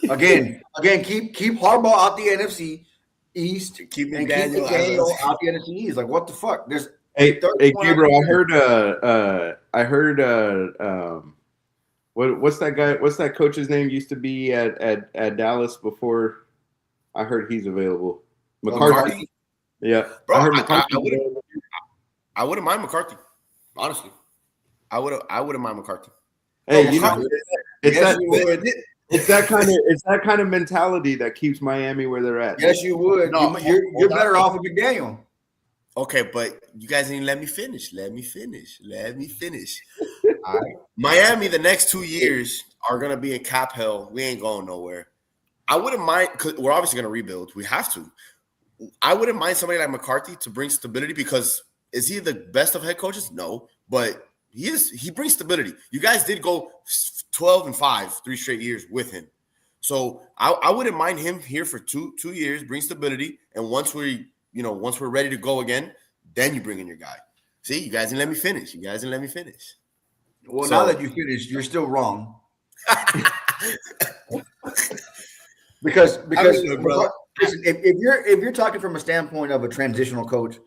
Again, keep Harbaugh out the NFC East Keep and keep McDaniel as McDaniel out the NFC East. Like, what the fuck? There's Hey, 31 Gabriel, out I heard what's that guy? What's that coach's name? Used to be at Dallas before. I heard he's available. McCarthy. Yeah, Bro, I heard McCarthy. I wouldn't mind McCarthy. Honestly, I wouldn't mind McCarthy. Hey, Bro, you know, it's that kind of mentality that keeps Miami where they're at. Yes, you would. No, you're better off with McDaniel. Okay, but you guys didn't let me finish. Let me finish. All right. Miami, the next 2 years are gonna be in cap hell. We ain't going nowhere. I wouldn't mind because we're obviously gonna rebuild. We have to. I wouldn't mind somebody like McCarthy to bring stability because is he the best of head coaches? No, but he brings stability. You guys did go 12-5, 3 straight years with him. So I wouldn't mind him here for two years, bring stability, and once we're ready to go again, then you bring in your guy. See, you guys didn't let me finish. Well, now that you finished, you're still wrong. because listen, if you're talking from a standpoint of a transitional coach,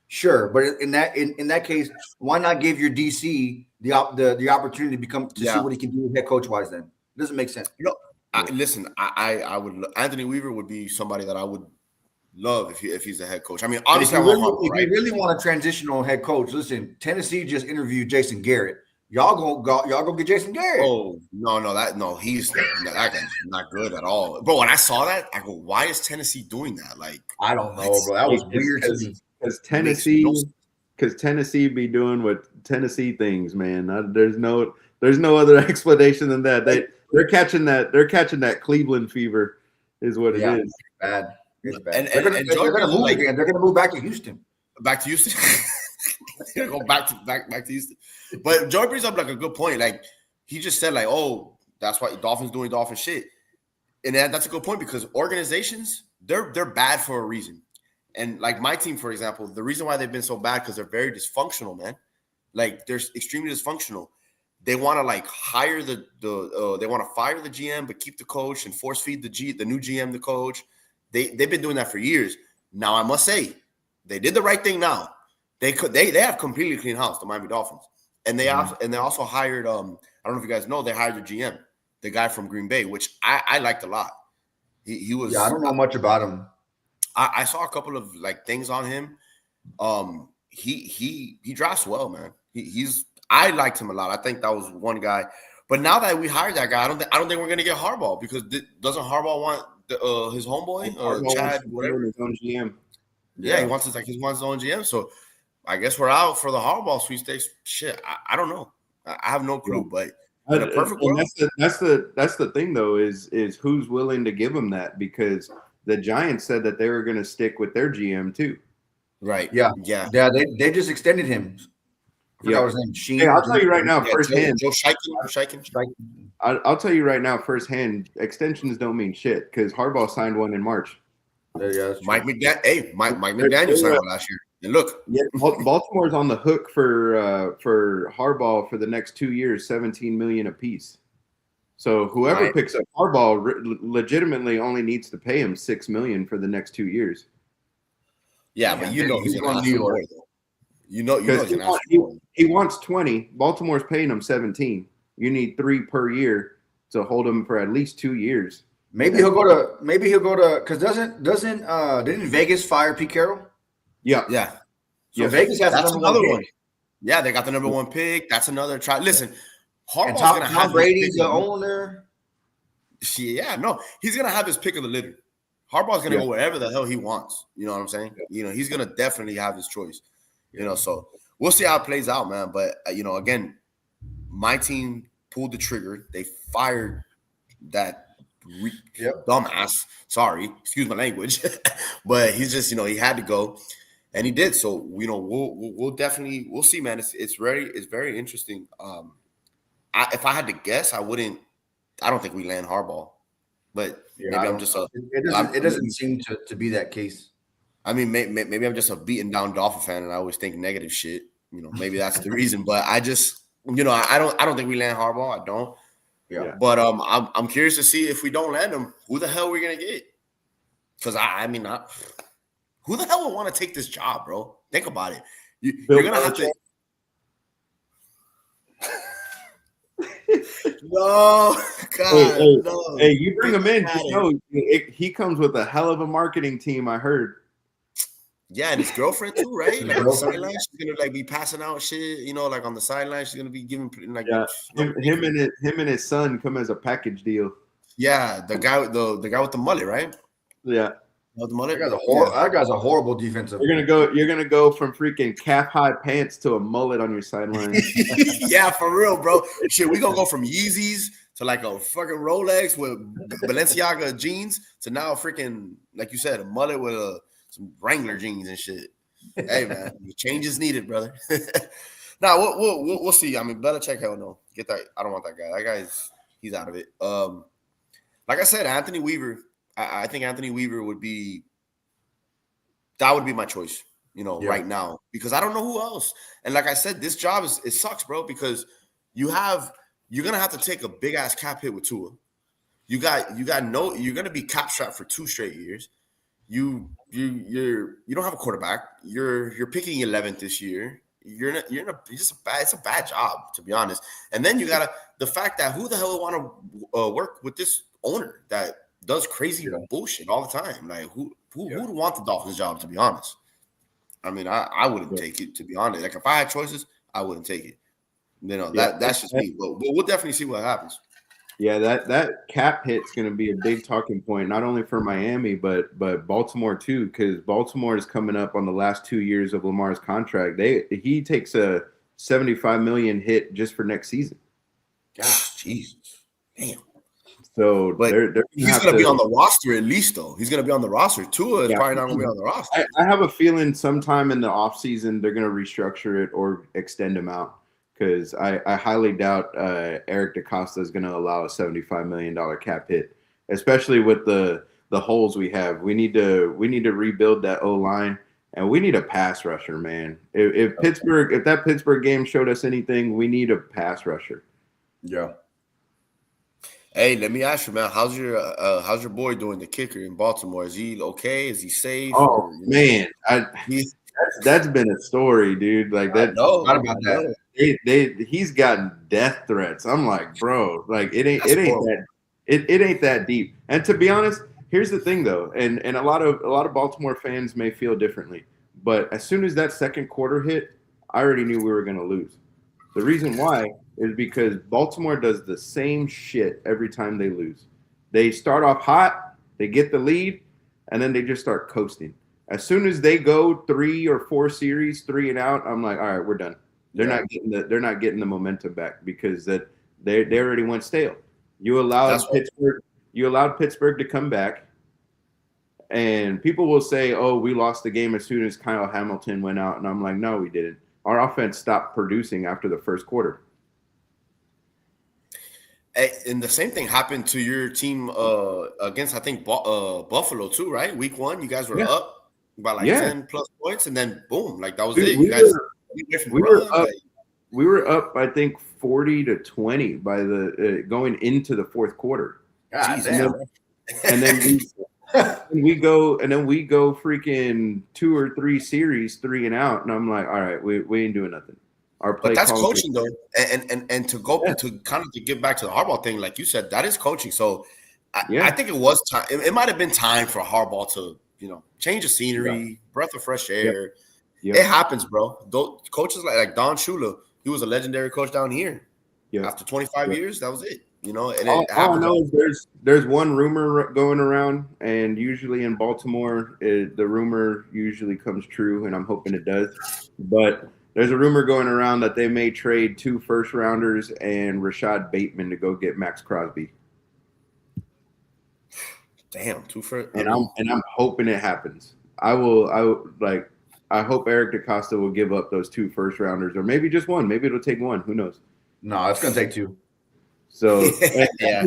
sure, but in that case, why not give your DC the opportunity to see what he can do head coach wise? Then it doesn't make sense. Listen, I would Anthony Weaver would be somebody that I would love if he's a head coach. I mean, obviously, if you really want a transitional head coach, listen, Tennessee just interviewed Jason Garrett. Y'all go get Jason Garrett. Oh no, he's that guy's not good at all, bro. When I saw that, I go, why is Tennessee doing that? Like, I don't know, bro. That was weird to me. Because Tennessee be doing what Tennessee things, man. There's no other explanation than that. They're catching that Cleveland fever, is what it is. Bad. It's bad. And they're gonna move again. They're gonna move back to Houston. Back to Houston. They're gonna go back to Houston. But Joey brings up like a good point. Like he just said, like, oh, that's why Dolphins doing Dolphin shit. And that's a good point because organizations, they're bad for a reason. And like my team, for example, the reason why they've been so bad because they're very dysfunctional, man. Like they're extremely dysfunctional. They want to like hire they want to fire the GM but keep the coach and force feed the new GM the coach. They've been doing that for years. Now I must say they did the right thing. Now they have completely clean house, the Miami Dolphins, and they also hired I don't know if you guys know, they hired the GM, the guy from Green Bay, which I liked a lot. He was I don't know much about him. I saw a couple of like things on him. He drafts well, man. I liked him a lot. I think that was one guy. But now that we hired that guy, I don't think we're gonna get Harbaugh because doesn't Harbaugh want his homeboy or Chad, whatever, his own GM? Yeah, he wants his own GM. So I guess we're out for the Harbaugh sweepstakes. Shit, I don't know. I have no clue. But in a perfect world, that's the thing though is who's willing to give him that, because the Giants said that they were going to stick with their GM too. Right. Yeah. They just extended him. Yeah. His name. Hey, I'll tell you right now, firsthand. Joe Shiken. I'll tell you right now, firsthand. Extensions don't mean shit because Harbaugh signed one in March. Mike McDaniel signed one last year. And look, Baltimore's on the hook for Harbaugh for the next 2 years, $17 million apiece. So whoever picks up Harbaugh legitimately only needs to pay him $6 million for the next 2 years. Yeah, but he's going to New York. He wants 20. Baltimore's paying him 17. You need 3 per year to hold him for at least 2 years. Maybe he'll go to because didn't Vegas fire Pete Carroll? Yeah. So Vegas has another one. Yeah, they got the number 1 pick. That's another try. Listen, Harbaugh's going to have Brady's the owner. Yeah, no, he's going to have his pick of the litter. Harbaugh's going to go wherever the hell he wants. You know what I'm saying? Yeah. He's going to definitely have his choice. So we'll see how it plays out, man. But again, my team pulled the trigger. They fired that dumbass. Sorry, excuse my language, but he's just he had to go, and he did. So we'll definitely we'll see, man. It's very interesting. if I had to guess, I wouldn't. I don't think we land Harbaugh, but maybe I'm just a. It doesn't seem to be that case. I mean, maybe I'm just a beaten down Dolphin fan, and I always think negative shit. Maybe that's the reason. But I just, I don't think we land Harbaugh. I don't. Yeah. But I'm curious to see if we don't land him, who the hell we're gonna get? Because I mean, who the hell would want to take this job, bro? Think about it. You're gonna have to. No, God, no. Hey, you bring him in. Just know he comes with a hell of a marketing team. I heard. Yeah, and his girlfriend too, right? Like on the sideline, she's gonna like be passing out shit. Like on the sideline, she's gonna be giving like. Yeah, him and his son come as a package deal. Yeah, the guy with the mullet, right? Yeah. The mullet. That guy's a horrible defensive. You're gonna go from freaking calf high pants to a mullet on your sideline. Yeah, for real, bro. Shit, we gonna go from Yeezys to like a fucking Rolex with Balenciaga jeans to now freaking, like you said, a mullet with some Wrangler jeans and shit. Hey man, change is needed, brother. Now we'll see. I mean, Belichick, hell no. Get that. I don't want that guy. That guy's he's out of it. Like I said, Anthony Weaver. I think Anthony Weaver would be my choice, right now, because I don't know who else. And like I said, this job it sucks, bro, because you're gonna have to take a big ass cap hit with Tua. You're gonna be cap strapped for 2 straight years. You don't have a quarterback. You're picking 11th this year. It's a bad job, to be honest. And then you got the fact that who the hell would want to work with this owner that does crazy bullshit all the time? Like who would want the Dolphins job, to be honest? I mean, I wouldn't take it, to be honest. Like if I had choices, I wouldn't take it. That's just me. But we'll definitely see what happens. Yeah, that cap hit's going to be a big talking point, not only for Miami, but Baltimore too, because Baltimore is coming up on the last 2 years of Lamar's contract. He takes a $75 million hit just for next season. Gosh, Jesus, damn. So, but he's going to be on the roster at least, though. He's going to be on the roster. Tua is probably not going to be on the roster. I have a feeling sometime in the offseason they're going to restructure it or extend him out, because I highly doubt Eric DaCosta is going to allow a $75 million cap hit, especially with the holes we have. We need to rebuild that O-line, and we need a pass rusher, man. If that Pittsburgh game showed us anything, we need a pass rusher. Yeah. Hey, let me ask you, man. How's your boy doing, the kicker in Baltimore? Is he okay? Is he safe? Oh man, that's been a story, dude. Like that. Not about that. He's gotten death threats. I'm like, bro, like it ain't that deep. And to be honest, here's the thing though, and a lot of Baltimore fans may feel differently, but as soon as that second quarter hit, I already knew we were gonna lose. The reason why is because Baltimore does the same shit every time they lose. They start off hot, they get the lead, and then they just start coasting. As soon as they go 3 or 4 series, 3 and out, I'm like, all right, we're done. They're not getting the momentum back, because they already went stale. You allowed Pittsburgh to come back, and people will say, oh, we lost the game as soon as Kyle Hamilton went out, and I'm like, no, we didn't. Our offense stopped producing after the first quarter. And the same thing happened to your team against, I think, Buffalo too, right? Week 1, you guys were up by like 10 plus points, and then boom, like that was it. We were up, I think, 40-20 by the going into the fourth quarter. God damn. And then we go freaking 2 or 3 series, 3 and out, and I'm like, all right, we ain't doing nothing. But that's coaching though, and to go to kind of to get back to the Harbaugh thing, like you said, that is coaching. So I think it was time. It might have been time for Harbaugh to change the scenery, breath of fresh air. Yep. It happens, bro. Those coaches like Don Shula, he was a legendary coach down here. Yep. After 25 years, that was it. And all I know is there's one rumor going around, and usually in Baltimore, the rumor usually comes true, and I'm hoping it does. But there's a rumor going around that they may trade 2 first-rounders and Rashad Bateman to go get Max Crosby. Damn, 2 first. And I'm hoping it happens. I hope Eric DaCosta will give up those 2 first-rounders, or maybe just one. Maybe it'll take one. Who knows? No, it's gonna take 2. So Yeah,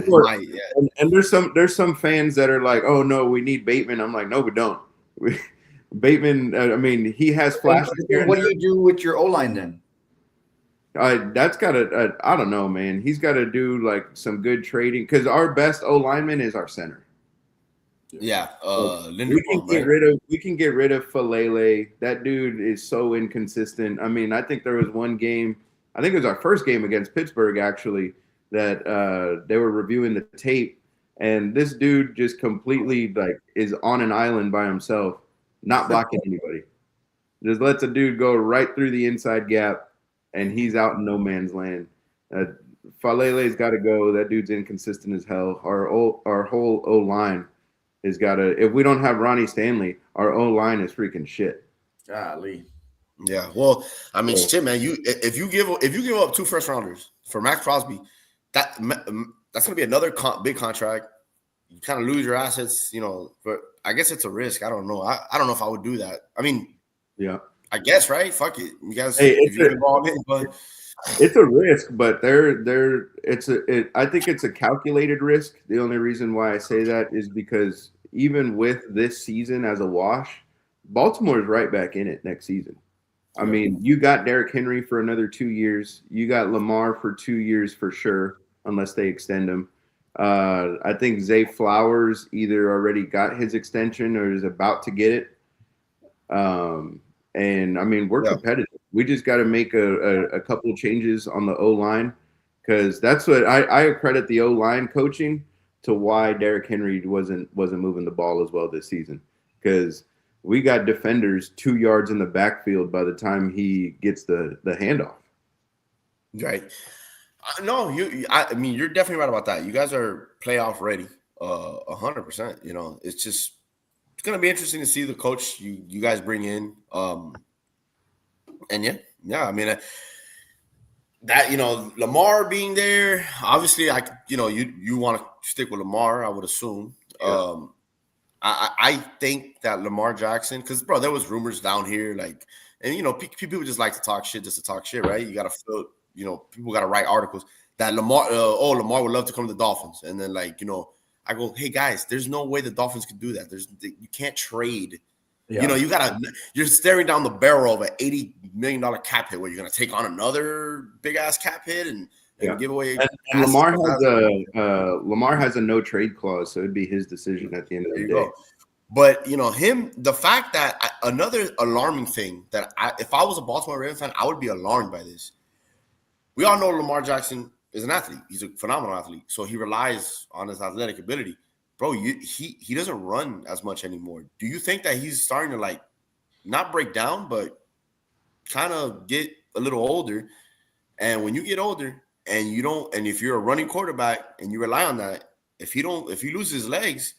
and there's some fans that are like, oh no, we need Bateman. I'm like, no, we don't. Bateman, I mean, he has flashes. What do you do with your O line then? That's gotta. I don't know, man. He's got to do like some good trading because our best O lineman is our center. Yeah, we can get rid of Falele. That dude is so inconsistent. I mean, I think there was one game. I think it was our first game against Pittsburgh actually that they were reviewing the tape, and this dude just completely like is on an island by himself, not blocking anybody. Just lets a dude go right through the inside gap, and he's out in no man's land. Falele's got to go. That dude's inconsistent as hell. Our whole O line has got to. If we don't have Ronnie Stanley, our O line is freaking shit. Golly. Yeah. Well, I mean, shit, man. If you give up 2 first rounders for Max Crosby, that's gonna be another big contract. You kind of lose your assets, you know. But I guess it's a risk. I don't know. I don't know if I would do that. I mean, yeah. I guess, right? Fuck it. You guys, hey, if you're involved in, but it's a risk, but I think it's a calculated risk. The only reason why I say that is because even with this season as a wash, Baltimore is right back in it next season. I mean, you got Derrick Henry for another 2 years. You got Lamar for 2 years for sure, unless they extend him. I think Zay Flowers either already got his extension or is about to get it. And I mean, we're competitive. We just got to make a couple of changes on the O line because that's what I credit the O line coaching to why Derrick Henry wasn't moving the ball as well this season because we got defenders 2 yards in the backfield by the time he gets the handoff. Right. No, I mean, you're definitely right about that. You guys are playoff ready, 100%. You know, it's gonna be interesting to see the coach you guys bring in. And yeah. I mean, that Lamar being there, obviously, you want to stick with Lamar, I would assume. Yeah. I think that Lamar Jackson, because bro, there was rumors down here, like, and people just like to talk shit just to talk shit, right? You got to feel, people got to write articles that Lamar would love to come to the Dolphins, and then I go, hey guys, there's no way the Dolphins could do that. You can't trade. Yeah. You're staring down the barrel of an $80 million cap hit where you're gonna take on another big ass cap hit and give away. And Lamar has a no trade clause, so it'd be his decision at the end of the day. Go. But the fact that another alarming thing that if I was a Baltimore Ravens fan, I would be alarmed by this. We all know Lamar Jackson is an athlete; he's a phenomenal athlete, so he relies on his athletic ability. Bro, he doesn't run as much anymore. Do you think that he's starting to not break down, but kind of get a little older? And when you get older and if you're a running quarterback and you rely on that, if he loses his legs,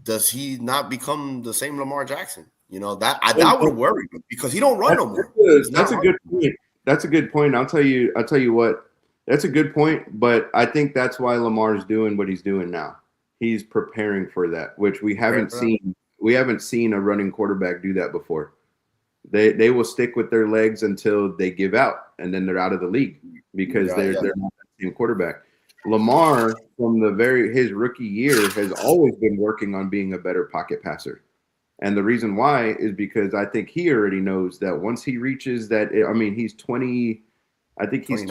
does he not become the same Lamar Jackson? That would worry me because he don't run no more. That's a good point. That's a good point. I'll tell you what. That's a good point, but I think that's why Lamar's doing what he's doing now. He's preparing for that, which we haven't seen. We haven't seen a running quarterback do that before. They will stick with their legs until they give out, and then they're out of the league because they're not the same quarterback. Lamar, from his rookie year, has always been working on being a better pocket passer. And the reason why is because I think he already knows that once he reaches that, I mean, he's 20, I think he's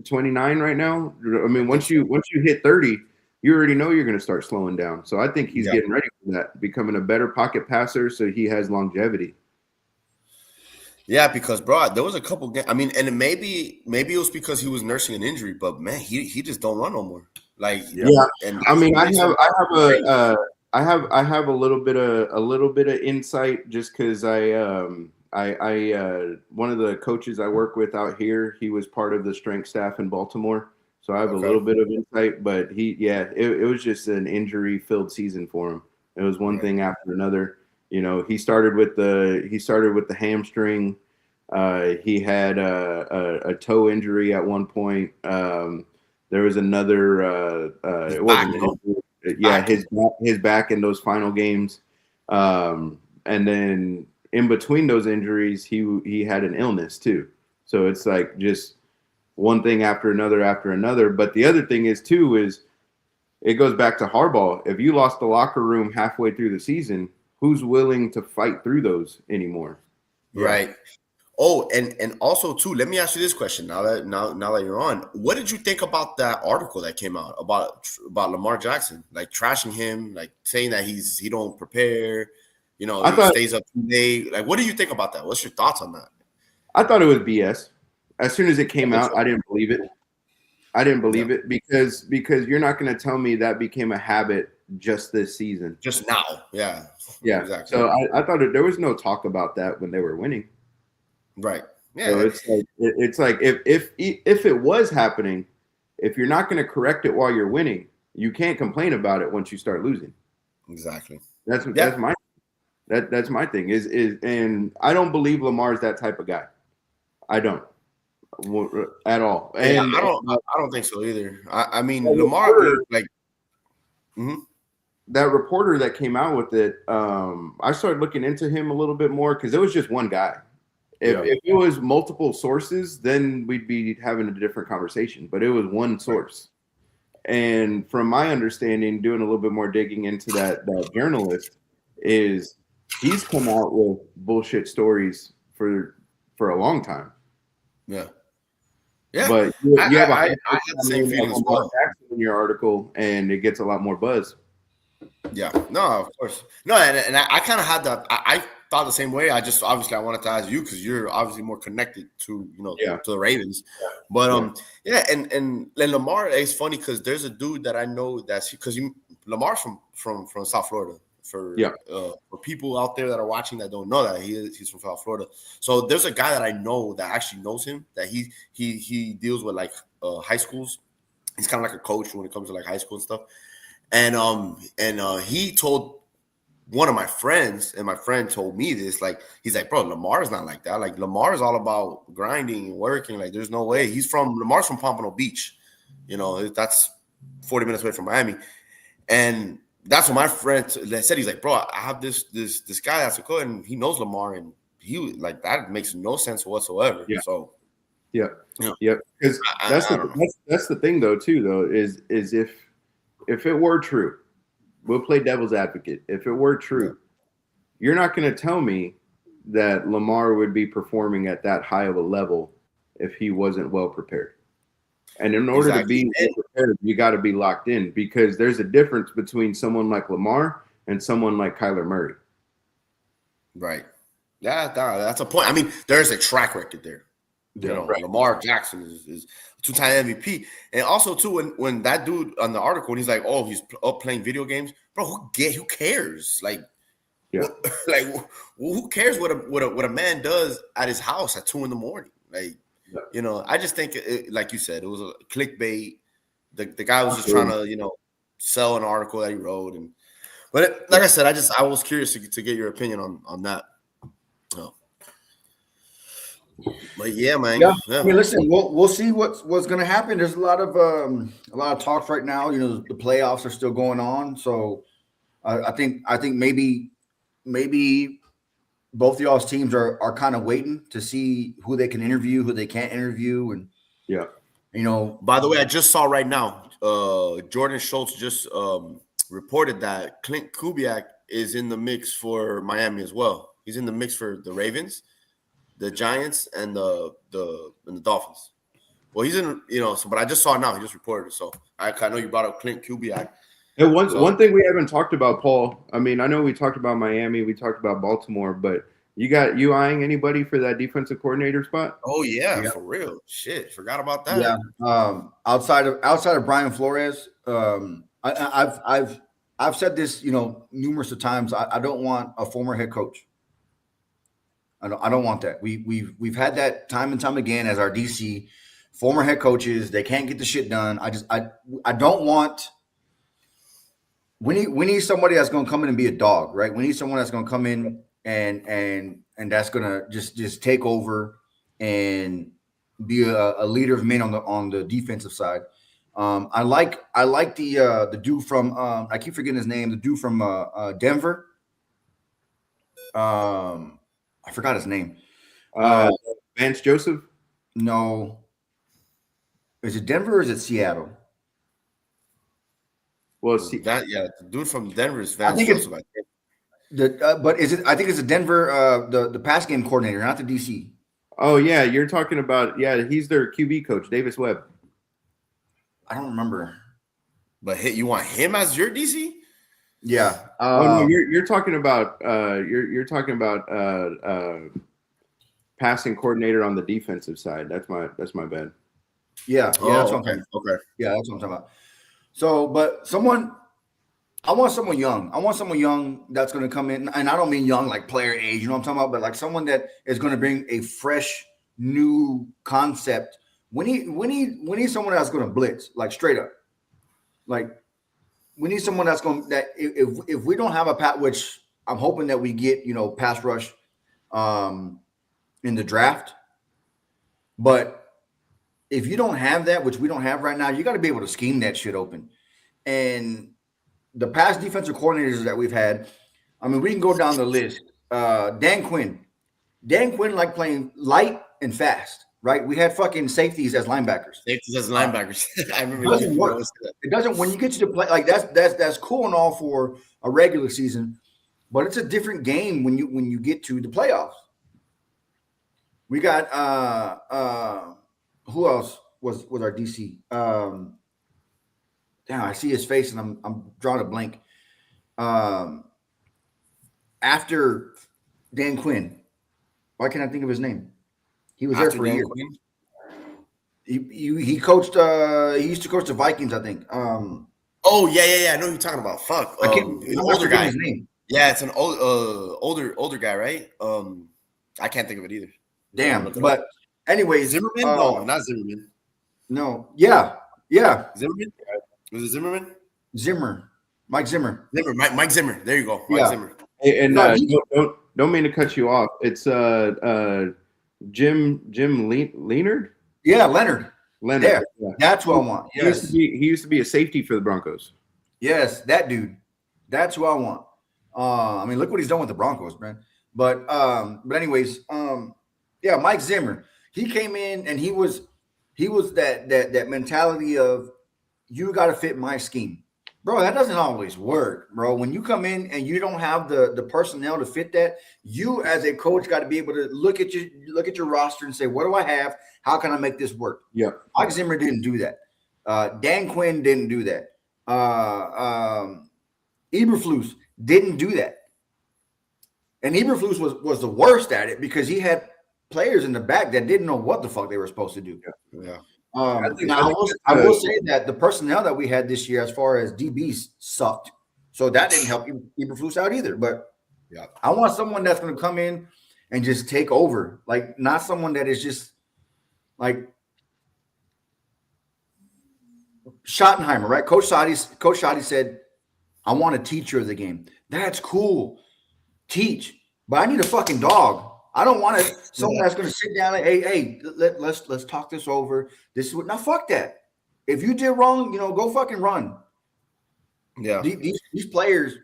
29 right now. I mean, once you hit 30, you already know you're going to start slowing down. So I think he's getting ready for that, becoming a better pocket passer so he has longevity. Yeah, because bro, there was a couple games. I mean, and maybe it was because he was nursing an injury, but man, he just don't run no more. And I mean, I have a little bit of insight just because I one of the coaches I work with out here, he was part of the strength staff in Baltimore, so I have a little bit of insight. But it was just an injury-filled season for him. It was one thing after another. He started with the hamstring. He had a toe injury at one point. There was another. It wasn't. His back in those final games, and then in between those injuries, he had an illness too. So it's like just one thing after another. But the other thing is too is it goes back to Harbaugh. If you lost the locker room halfway through the season, who's willing to fight through those anymore? Right. Oh, and also too, let me ask you this question now that you're on. What did you think about that article that came out about Lamar Jackson, like trashing him, like saying that he don't prepare, he stays up too late. Like, what do you think about that? What's your thoughts on that? I thought it was BS. As soon as it came out, I didn't believe it. I didn't believe it because you're not going to tell me that became a habit just this season. Just now. Yeah. Yeah. Exactly. So I thought there was no talk about that when they were winning. Right. Yeah. So it's like if it was happening, if you're not going to correct it while you're winning, you can't complain about it once you start losing. Exactly. That's my thing is and I don't believe Lamar's that type of guy. I don't at all. And I don't think so either. I mean, Lamar that reporter that came out with it, I started looking into him a little bit more because it was just one guy. If it was multiple sources, then we'd be having a different conversation. But it was one source. And from my understanding, doing a little bit more digging into that journalist, is he's come out with bullshit stories for a long time. Yeah. But you have I had the same feeling as well in your article, and it gets a lot more buzz. Yeah. No, of course. No, and I kind of had that. I thought the same way. I just obviously I wanted to ask you because you're obviously more connected to to the Ravens. But and Lamar is funny because there's a dude that I know that's because Lamar's from South Florida. For people out there that are watching that don't know that he's from South Florida. So there's a guy that I know that actually knows him, that he deals with like high schools. He's kind of like a coach when it comes to like high school and stuff. And he told one of my friends, and my friend told me this, like, he's like, bro, Lamar's not like that. Like, Lamar is all about grinding and working. Like, there's no way. Lamar's from Pompano Beach. That's 40 minutes away from Miami. And that's what my friend said. He's like, bro, I have this guy that's a coach, and he knows Lamar, and he like that makes no sense whatsoever. Yeah. So, because that's the thing though too though is if it were true, we'll play devil's advocate. If it were true, you're not going to tell me that Lamar would be performing at that high of a level if he wasn't well prepared. And in order to be prepared, you got to be locked in because there's a difference between someone like Lamar and someone like Kyler Murray. Right. Yeah, that's a point. I mean, there's a track record there. Lamar Jackson is a two-time MVP. And also, too, when that dude on the article, when he's like, oh, he's up playing video games, bro, who cares? Like, who cares what a man does at his house at 2 a.m? Like, I just think, like you said, it was a clickbait. The guy was just trying to, sell an article that he wrote. But like I said, I was curious to get your opinion on that. But yeah, man. Yeah. I mean, listen, we'll see what's going to happen. There's a lot of talks right now. The playoffs are still going on, so I think maybe both of y'all's teams are kind of waiting to see who they can interview, who they can't interview, and By the way, I just saw right now, Jordan Schultz just reported that Clint Kubiak is in the mix for Miami as well. He's in the mix for the Ravens, the Giants, and the Dolphins. Well, he's in, but I just saw it now. He just reported it. So I know you brought up Clint Kubiak. And one thing we haven't talked about, Paul. I mean, I know we talked about Miami, we talked about Baltimore, but you eyeing anybody for that defensive coordinator spot? Oh yeah, for real. Shit, forgot about that. Yeah. Outside of Brian Flores, I've said this, numerous of times. I don't want a former head coach. I don't want that. We've had that time and time again as our DC. Former head coaches, they can't get the shit done. I don't want. We need somebody that's going to come in and be a dog, right? We need someone that's going to come in and that's going to just take over and be a leader of men on the defensive side. I like the dude from I keep forgetting his name. The dude from Denver. I forgot his name. Vance Joseph? No. Is it Denver or is it Seattle? Well, the dude from Denver is I Vance think it's Joseph. but is it? I think it's the Denver, the pass game coordinator, not the DC. oh yeah, you're talking about he's their QB coach, Davis Webb. I don't remember. But you want him as your DC? Yeah. No, you're talking about you're talking about passing coordinator on the defensive side. That's my bad. Yeah, that's what I'm talking about. Okay. Yeah, that's what I'm talking about. So, but I want someone young. I want someone young that's going to come in, and I don't mean young like player age, you know what I'm talking about, but like someone that is going to bring a fresh, new concept. We need someone that's going to blitz, like straight up. Like we need someone that's going that if we don't have a pat, which I'm hoping that we get, pass rush, in the draft, but if you don't have that, which we don't have right now, you got to be able to scheme that shit open. And the past defensive coordinators that we've had, I mean, we can go down the list. Dan Quinn liked playing light and fast, right? We had fucking safeties as linebackers. I remember. It doesn't work. It doesn't. When you get to the play, like that's cool and all for a regular season, but it's a different game when you get to the playoffs. We got who else was our DC? Damn, I see his face and I'm drawing a blank. After Dan Quinn, why can't I think of his name? He was there for a year. He coached. He used to coach the Vikings, I think. Oh yeah. I know who you're talking about. Fuck. I can't. The older guy. His name. Yeah, it's an older guy, right? I can't think of it either. Damn. But anyways, Zimmerman? No, not Zimmerman. No. Yeah. Zimmerman? Was it Zimmerman? Mike Zimmer. Mike Zimmer. There you go. Mike Zimmer. Hey, and don't mean to cut you off. It's Jim Leonard. Yeah, Leonard. There. Yeah. That's what I want. Yes. He used to be a safety for the Broncos. Yes, that dude. That's who I want. I mean, look what he's done with the Broncos, man. But anyways, Mike Zimmer. He came in and he was that mentality of you got to fit my scheme. Bro, that doesn't always work, bro. When you come in and you don't have the personnel to fit that, you as a coach got to be able to look at your roster and say, what do I have? How can I make this work? Yeah. Mike Zimmer didn't do that. Dan Quinn didn't do that. Eberflus didn't do that. And Eberflus was the worst at it because he had players in the back that didn't know what the fuck they were supposed to do. Yeah. I will say that the personnel that we had this year, as far as DBs, sucked. So that didn't help Eberflus out either. But yeah, I want someone that's going to come in and just take over, like not someone that is just like Schottenheimer, right? Coach Shoddy said, "I want a teacher of the game." That's cool, teach, but I need a fucking dog. I don't want someone that's going to sit down and hey, let's talk this over. This is what now. Fuck that. If you did wrong, go fucking run. Yeah. These players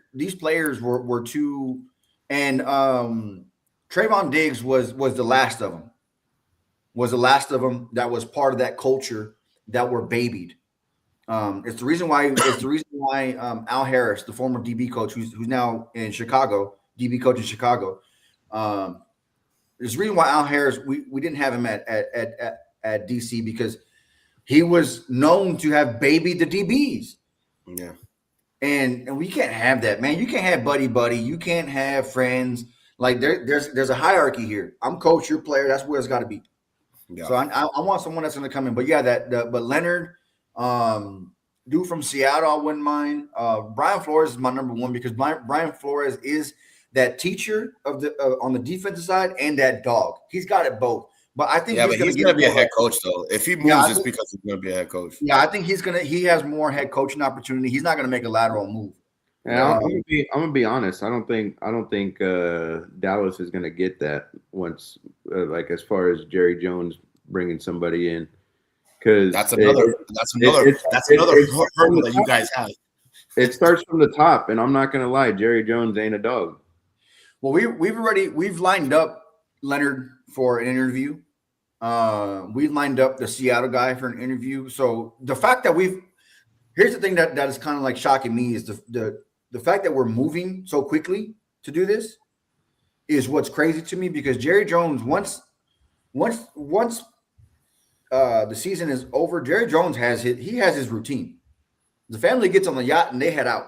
were too, and Trayvon Diggs was the last of them. Was the last of them that was part of that culture that were babied. It's the reason why. Al Harris, the former DB coach, who's now in Chicago, DB coach in Chicago. There's a reason why Al Harris, we didn't have him at DC because he was known to have babied the DBs. Yeah. And we can't have that, man. You can't have buddy. You can't have friends. Like there's a hierarchy here. I'm coach, you're player. That's where it's got to be. Yeah. So I want someone that's going to come in. But yeah, but Leonard, dude from Seattle, I wouldn't mind. Brian Flores is my number one because Brian Flores is that teacher of on the defensive side and that dog. He's got it both. But I think he's going to be a head coach though. If he moves, it's because he's going to be a head coach. Yeah, I think he has more head coaching opportunity. He's not going to make a lateral move. Yeah, I'm gonna be honest. I don't think Dallas is gonna get that once, like as far as Jerry Jones bringing somebody in, because that's another hurdle that you guys have. It starts from the top, and I'm not gonna lie, Jerry Jones ain't a dog. Well, we've lined up Leonard for an interview. We lined up the Seattle guy for an interview. So the fact that here's the thing that is kind of like shocking me is the fact that we're moving so quickly to do this is what's crazy to me, because Jerry Jones, once the season is over, Jerry Jones has his routine. The family gets on the yacht and they head out.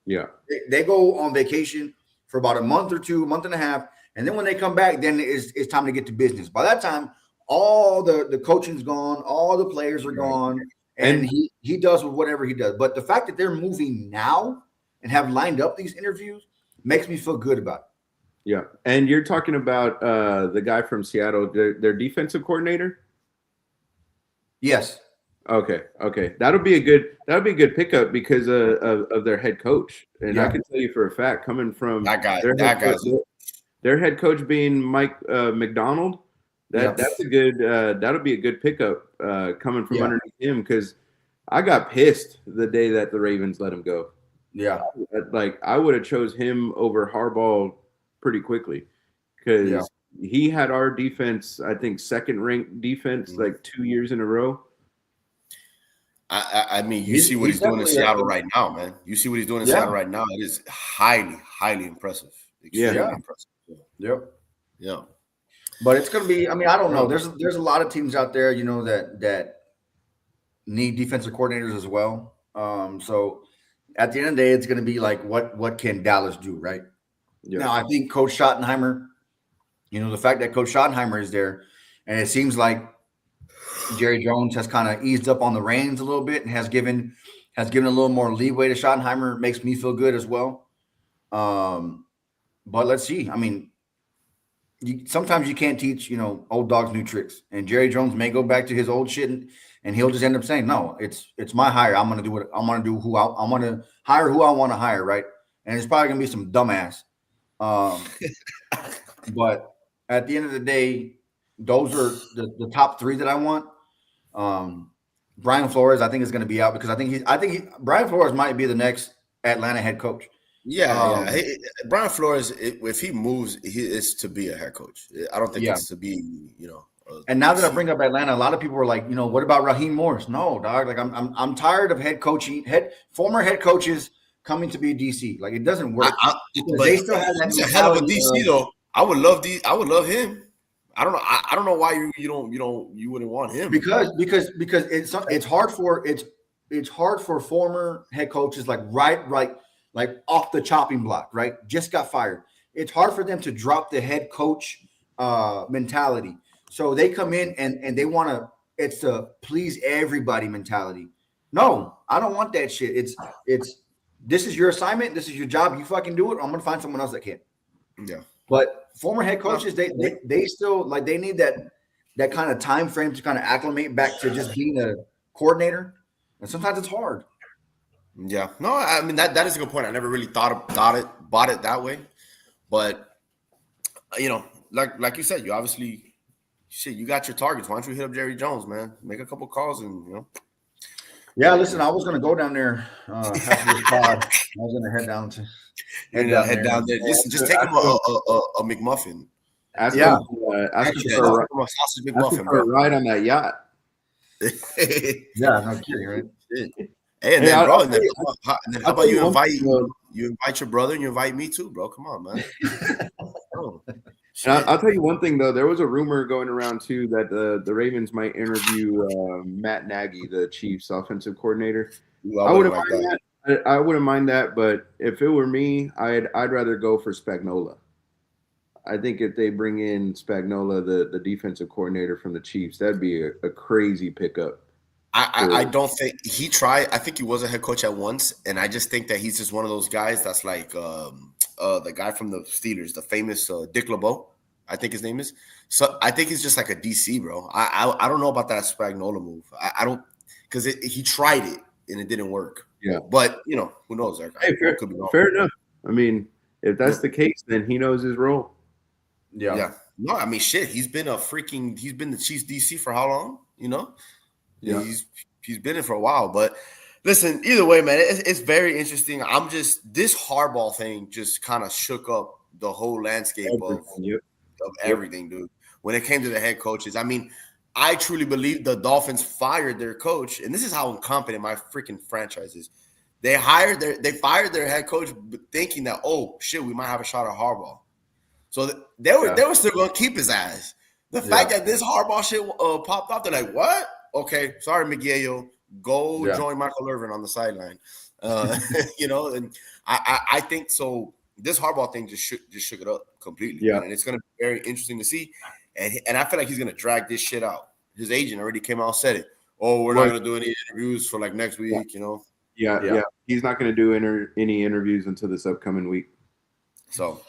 Yeah. They go on vacation for about a month or two, a month and a half. And then when they come back, then it's time to get to business. By that time, all the coaching's gone, all the players are gone, and he does whatever he does. But the fact that they're moving now and have lined up these interviews makes me feel good about it. Yeah. And you're talking about the guy from Seattle, their defensive coordinator? Yes. Okay. That'll be a good pickup because of their head coach. And I can tell you for a fact, coming from their head coach being Mike McDonald, that's a good that'll be a good pickup coming from underneath him, because I got pissed the day that the Ravens let him go. Yeah. Like, I would have chose him over Harbaugh pretty quickly, because he had our defense, I think, second-ranked defense like 2 years in a row. I mean, you see what he's doing in Seattle right now, man. You see what he's doing in Seattle right now. It is highly, highly impressive. Extremely impressive. Yep. Yeah. But it's going to be, I mean, I don't know. There's a lot of teams out there, that need defensive coordinators as well. So at the end of the day, it's going to be like, what can Dallas do, right? Yeah. Now, I think Coach Schottenheimer, the fact that Coach Schottenheimer is there, and it seems like Jerry Jones has kind of eased up on the reins a little bit and has given a little more leeway to Schottenheimer, makes me feel good as well. But let's see. I mean, sometimes you can't teach, old dogs new tricks. And Jerry Jones may go back to his old shit, and he'll just end up saying, "No, it's my hire. I'm going to do what I'm going to do. I'm going to hire who I want to hire." Right. And it's probably going to be some dumbass. But at the end of the day, those are the top three that I want. Brian Flores, I think, is going to be out, because I think Brian Flores might be the next Atlanta head coach. Yeah. Brian Flores, if he moves, it's to be a head coach. I don't think it's to be, And now that I bring up Atlanta, a lot of people were like, what about Raheem Morris? No, dog. Like, I'm tired of former head coaches coming to be DC. Like, it doesn't work. They still have that. He's a hell of a DC though. I would love him. I don't know why you wouldn't want him. Because it's hard for former head coaches, like off the chopping block, right? Just got fired. It's hard for them to drop the head coach mentality. So they come in and they want it's a please everybody mentality. No, I don't want that shit. It's this is your assignment. This is your job. You fucking do it. I'm going to find someone else that can. Yeah. But former head coaches, they still, like, they need that kind of time frame to kind of acclimate back to just being a coordinator. And sometimes it's hard. Yeah. No, I mean, that is a good point. I never really bought it that way. But, like you said, you obviously, you got your targets. Why don't you hit up Jerry Jones, man? Make a couple calls and, Yeah, listen, I was going to go down there after this pod. I was going to head down to head down there. Listen, just take him a McMuffin. Ask him for a sausage McMuffin, bro. Ride on that yacht. Yeah, no kidding, right? Hey, and then, bro, and then how about you invite your brother and you invite me too, bro? Come on, man. And I'll tell you one thing though. There was a rumor going around too that the Ravens might interview Matt Nagy, the Chiefs' offensive coordinator. I wouldn't mind that. I wouldn't mind that, but if it were me, I'd rather go for Spagnuolo. I think if they bring in Spagnuolo, the defensive coordinator from the Chiefs, that'd be a crazy pickup. I don't think he tried. I think he was a head coach at once, and I just think that he's just one of those guys that's like the guy from the Steelers, the famous Dick LeBeau, I think his name is. So I think he's just like a DC, bro. I don't know about that Spagnuolo move. I don't, because he tried it and it didn't work. Yeah, but who knows? Hey, fair enough. I mean, if that's the case, then he knows his role. Yeah. No, I mean, shit. He's been the Chiefs DC for how long? Yeah, he's been in for a while. But listen, either way, man, it's very interesting. This Harbaugh thing just kind of shook up the whole landscape of everything, dude. when it came to the head coaches. I mean, I truly believe the Dolphins fired their coach, and this is how incompetent my freaking franchise is. They fired their head coach thinking that, oh shit, we might have a shot at Harbaugh. So they were still going to keep his ass. The fact that this Harbaugh shit popped off, they're like, what? Okay, sorry, Miguel. Go join Michael Irvin on the sideline. And I think so. This Harbaugh thing just shook it up completely. Yeah, and it's going to be very interesting to see. And I feel like he's going to drag this shit out. His agent already came out and said it. Oh, we're not going to do any interviews for like next week. Yeah. He's not going to do any interviews until this upcoming week. So.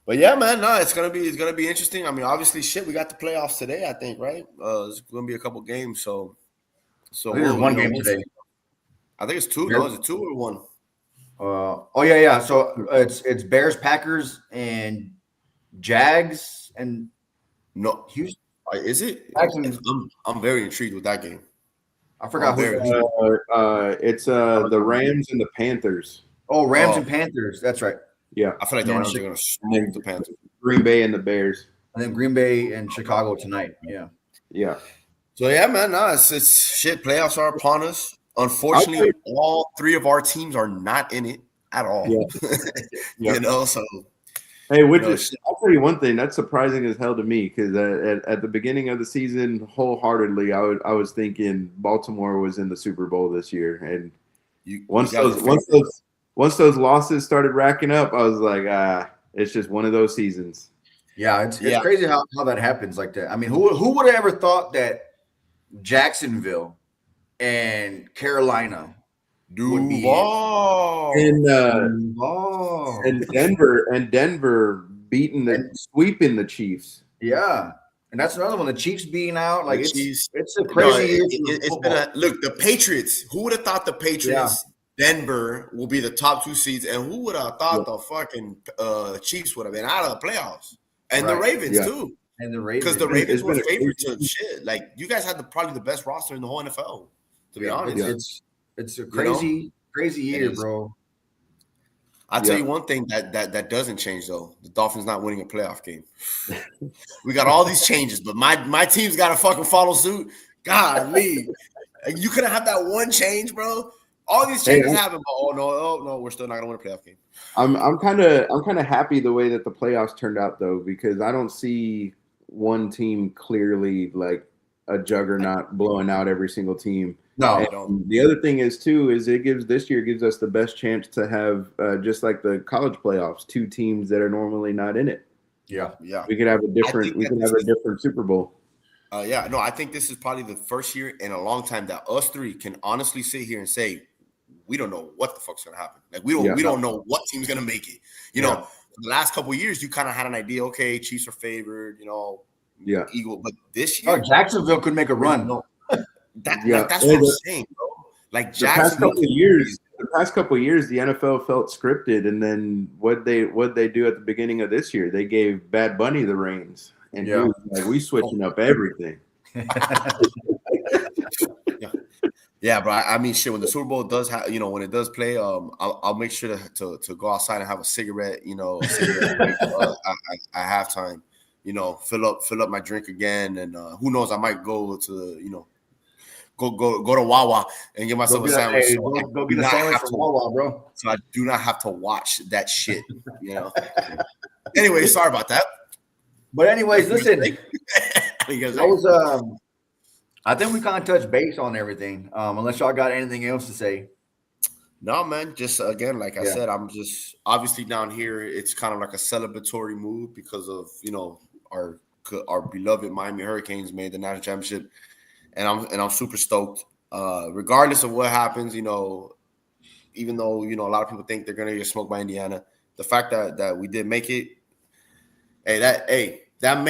But yeah, man, no, it's gonna be interesting. I mean, obviously, shit, we got the playoffs today, I think, right? It's gonna be a couple games, so there's one game today. I think it's two. No, is it two or one? Yeah. So it's Bears, Packers, and Jags, and no, Houston. Is it? I'm very intrigued with that game. I forgot who. It's the Rams and the Panthers. Oh, Rams and Panthers. That's right. Yeah, I feel like the Rams are going to smoke the Panthers. Green Bay and the Bears. And then Green Bay and Chicago tonight. Yeah. So, yeah, man, it's shit. Playoffs are upon us. Unfortunately, all three of our teams are not in it at all. Yeah. So. Hey, I'll tell you one thing. That's surprising as hell to me because at the beginning of the season, wholeheartedly, I was thinking Baltimore was in the Super Bowl this year. And once those losses started racking up, I was like, it's just one of those seasons. Yeah, it's crazy how that happens like that. I mean, who would have ever thought that Jacksonville and Carolina would be and Denver sweeping the Chiefs. Yeah. And that's another one. The Chiefs being out, like it's a crazy. It's been look. The Patriots. Who would have thought the Patriots? Yeah. Denver will be the top 2 seeds, and who would have thought the fucking Chiefs would have been out of the playoffs, and the Ravens too, and the Ravens because the Ravens were favored to shit. Like you guys had probably the best roster in the whole NFL. To be honest, it's a crazy year, bro. I'll tell you one thing that doesn't change though: the Dolphins not winning a playoff game. We got all these changes, but my team's got to fucking follow suit. Golly, you couldn't have that one change, bro. All these changes happen, but no, we're still not gonna win a playoff game. I'm kind of happy the way that the playoffs turned out though, because I don't see one team clearly like a juggernaut blowing out every single team. No, I don't. The other thing is this year gives us the best chance to have just like the college playoffs, 2 teams that are normally not in it. Yeah. We could have a different Super Bowl. I think this is probably the first year in a long time that us 3 can honestly sit here and say we don't know what the fuck's gonna happen. Like we don't know what team's gonna make it. You know, for the last couple of years, you kind of had an idea. Okay, Chiefs are favored. Eagle. But this year, Jacksonville could make a run. That's what I'm saying, bro. Like the past couple of years, the NFL felt scripted, and then what they do at the beginning of this year, they gave Bad Bunny the reins, and he was like, we switching up everything. Yeah, but I mean, shit. When the Super Bowl does have, when it does play, I'll make sure to go outside and have a cigarette, at halftime. Fill up my drink again, and who knows, I might go to go to Wawa and get myself a sandwich. Go get a sandwich from Wawa, bro. So I do not have to watch that shit. Anyway, sorry about that. But anyways, listen. I think we kind of touched base on everything. Unless y'all got anything else to say. No, man. Just again, like I said, I'm just obviously down here. It's kind of like a celebratory move because of our beloved Miami Hurricanes made the national championship, and I'm super stoked. Regardless of what happens, even though a lot of people think they're gonna get smoked by Indiana, the fact that we did make it, that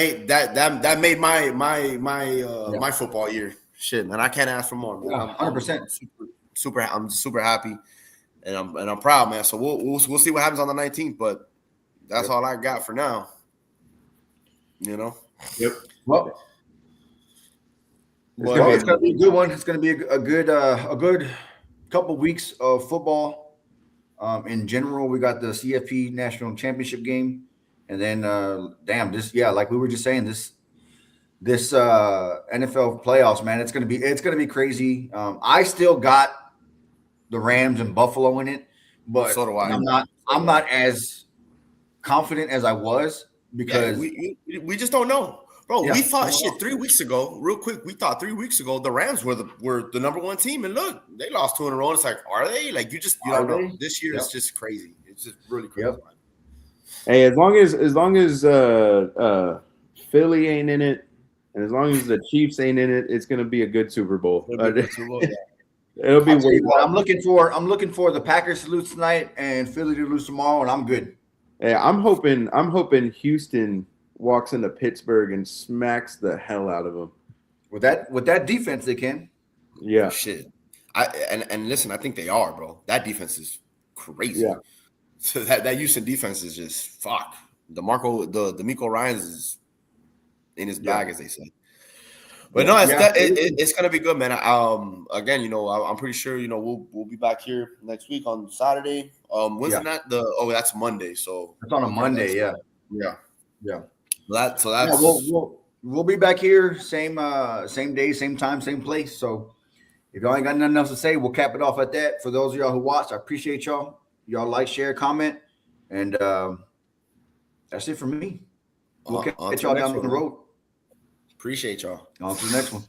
made my football year. Shit, man, I can't ask for more. Man. 100%. I'm super happy, and I'm proud, man. So we'll see what happens on the 19th, but that's all I got for now. Yep. Well, it's gonna be a good one. It's gonna be a good couple weeks of football. In general, we got the CFP National Championship game. And then, damn, like we were just saying, this NFL playoffs, man, it's gonna be crazy. I still got the Rams and Buffalo in it, but So do I. I'm not as confident as I was because we just don't know, bro. Yeah, we thought 3 weeks ago, real quick. We thought 3 weeks ago the Rams were the number one team, and look, they lost 2 in a row. It's like, are they? Like you don't know. This year is just crazy. It's just really crazy. Yep. Hey, as long as Philly ain't in it, and as long as the Chiefs ain't in it, it's gonna be a good Super Bowl. It'll be way. I'm looking for the Packers to lose tonight and Philly to lose tomorrow, and I'm good. Hey, I'm hoping Houston walks into Pittsburgh and smacks the hell out of them. With that defense, they can. Yeah. Shit. And listen, I think they are, bro. That defense is crazy. Yeah. So that Houston defense is just fuck. DeMeco Ryans is in his bag, as they say. But no, it's gonna be good, man. Again, I'm pretty sure we'll be back here next week on Saturday. When's that? That's Monday. So it's on a Monday. Yeah. That's we'll be back here same day, same time, same place. So if y'all ain't got nothing else to say, we'll cap it off at that. For those of y'all who watched, I appreciate y'all. Y'all like, share, comment, and that's it for me. We'll catch y'all down the road. Appreciate y'all. On to the next one.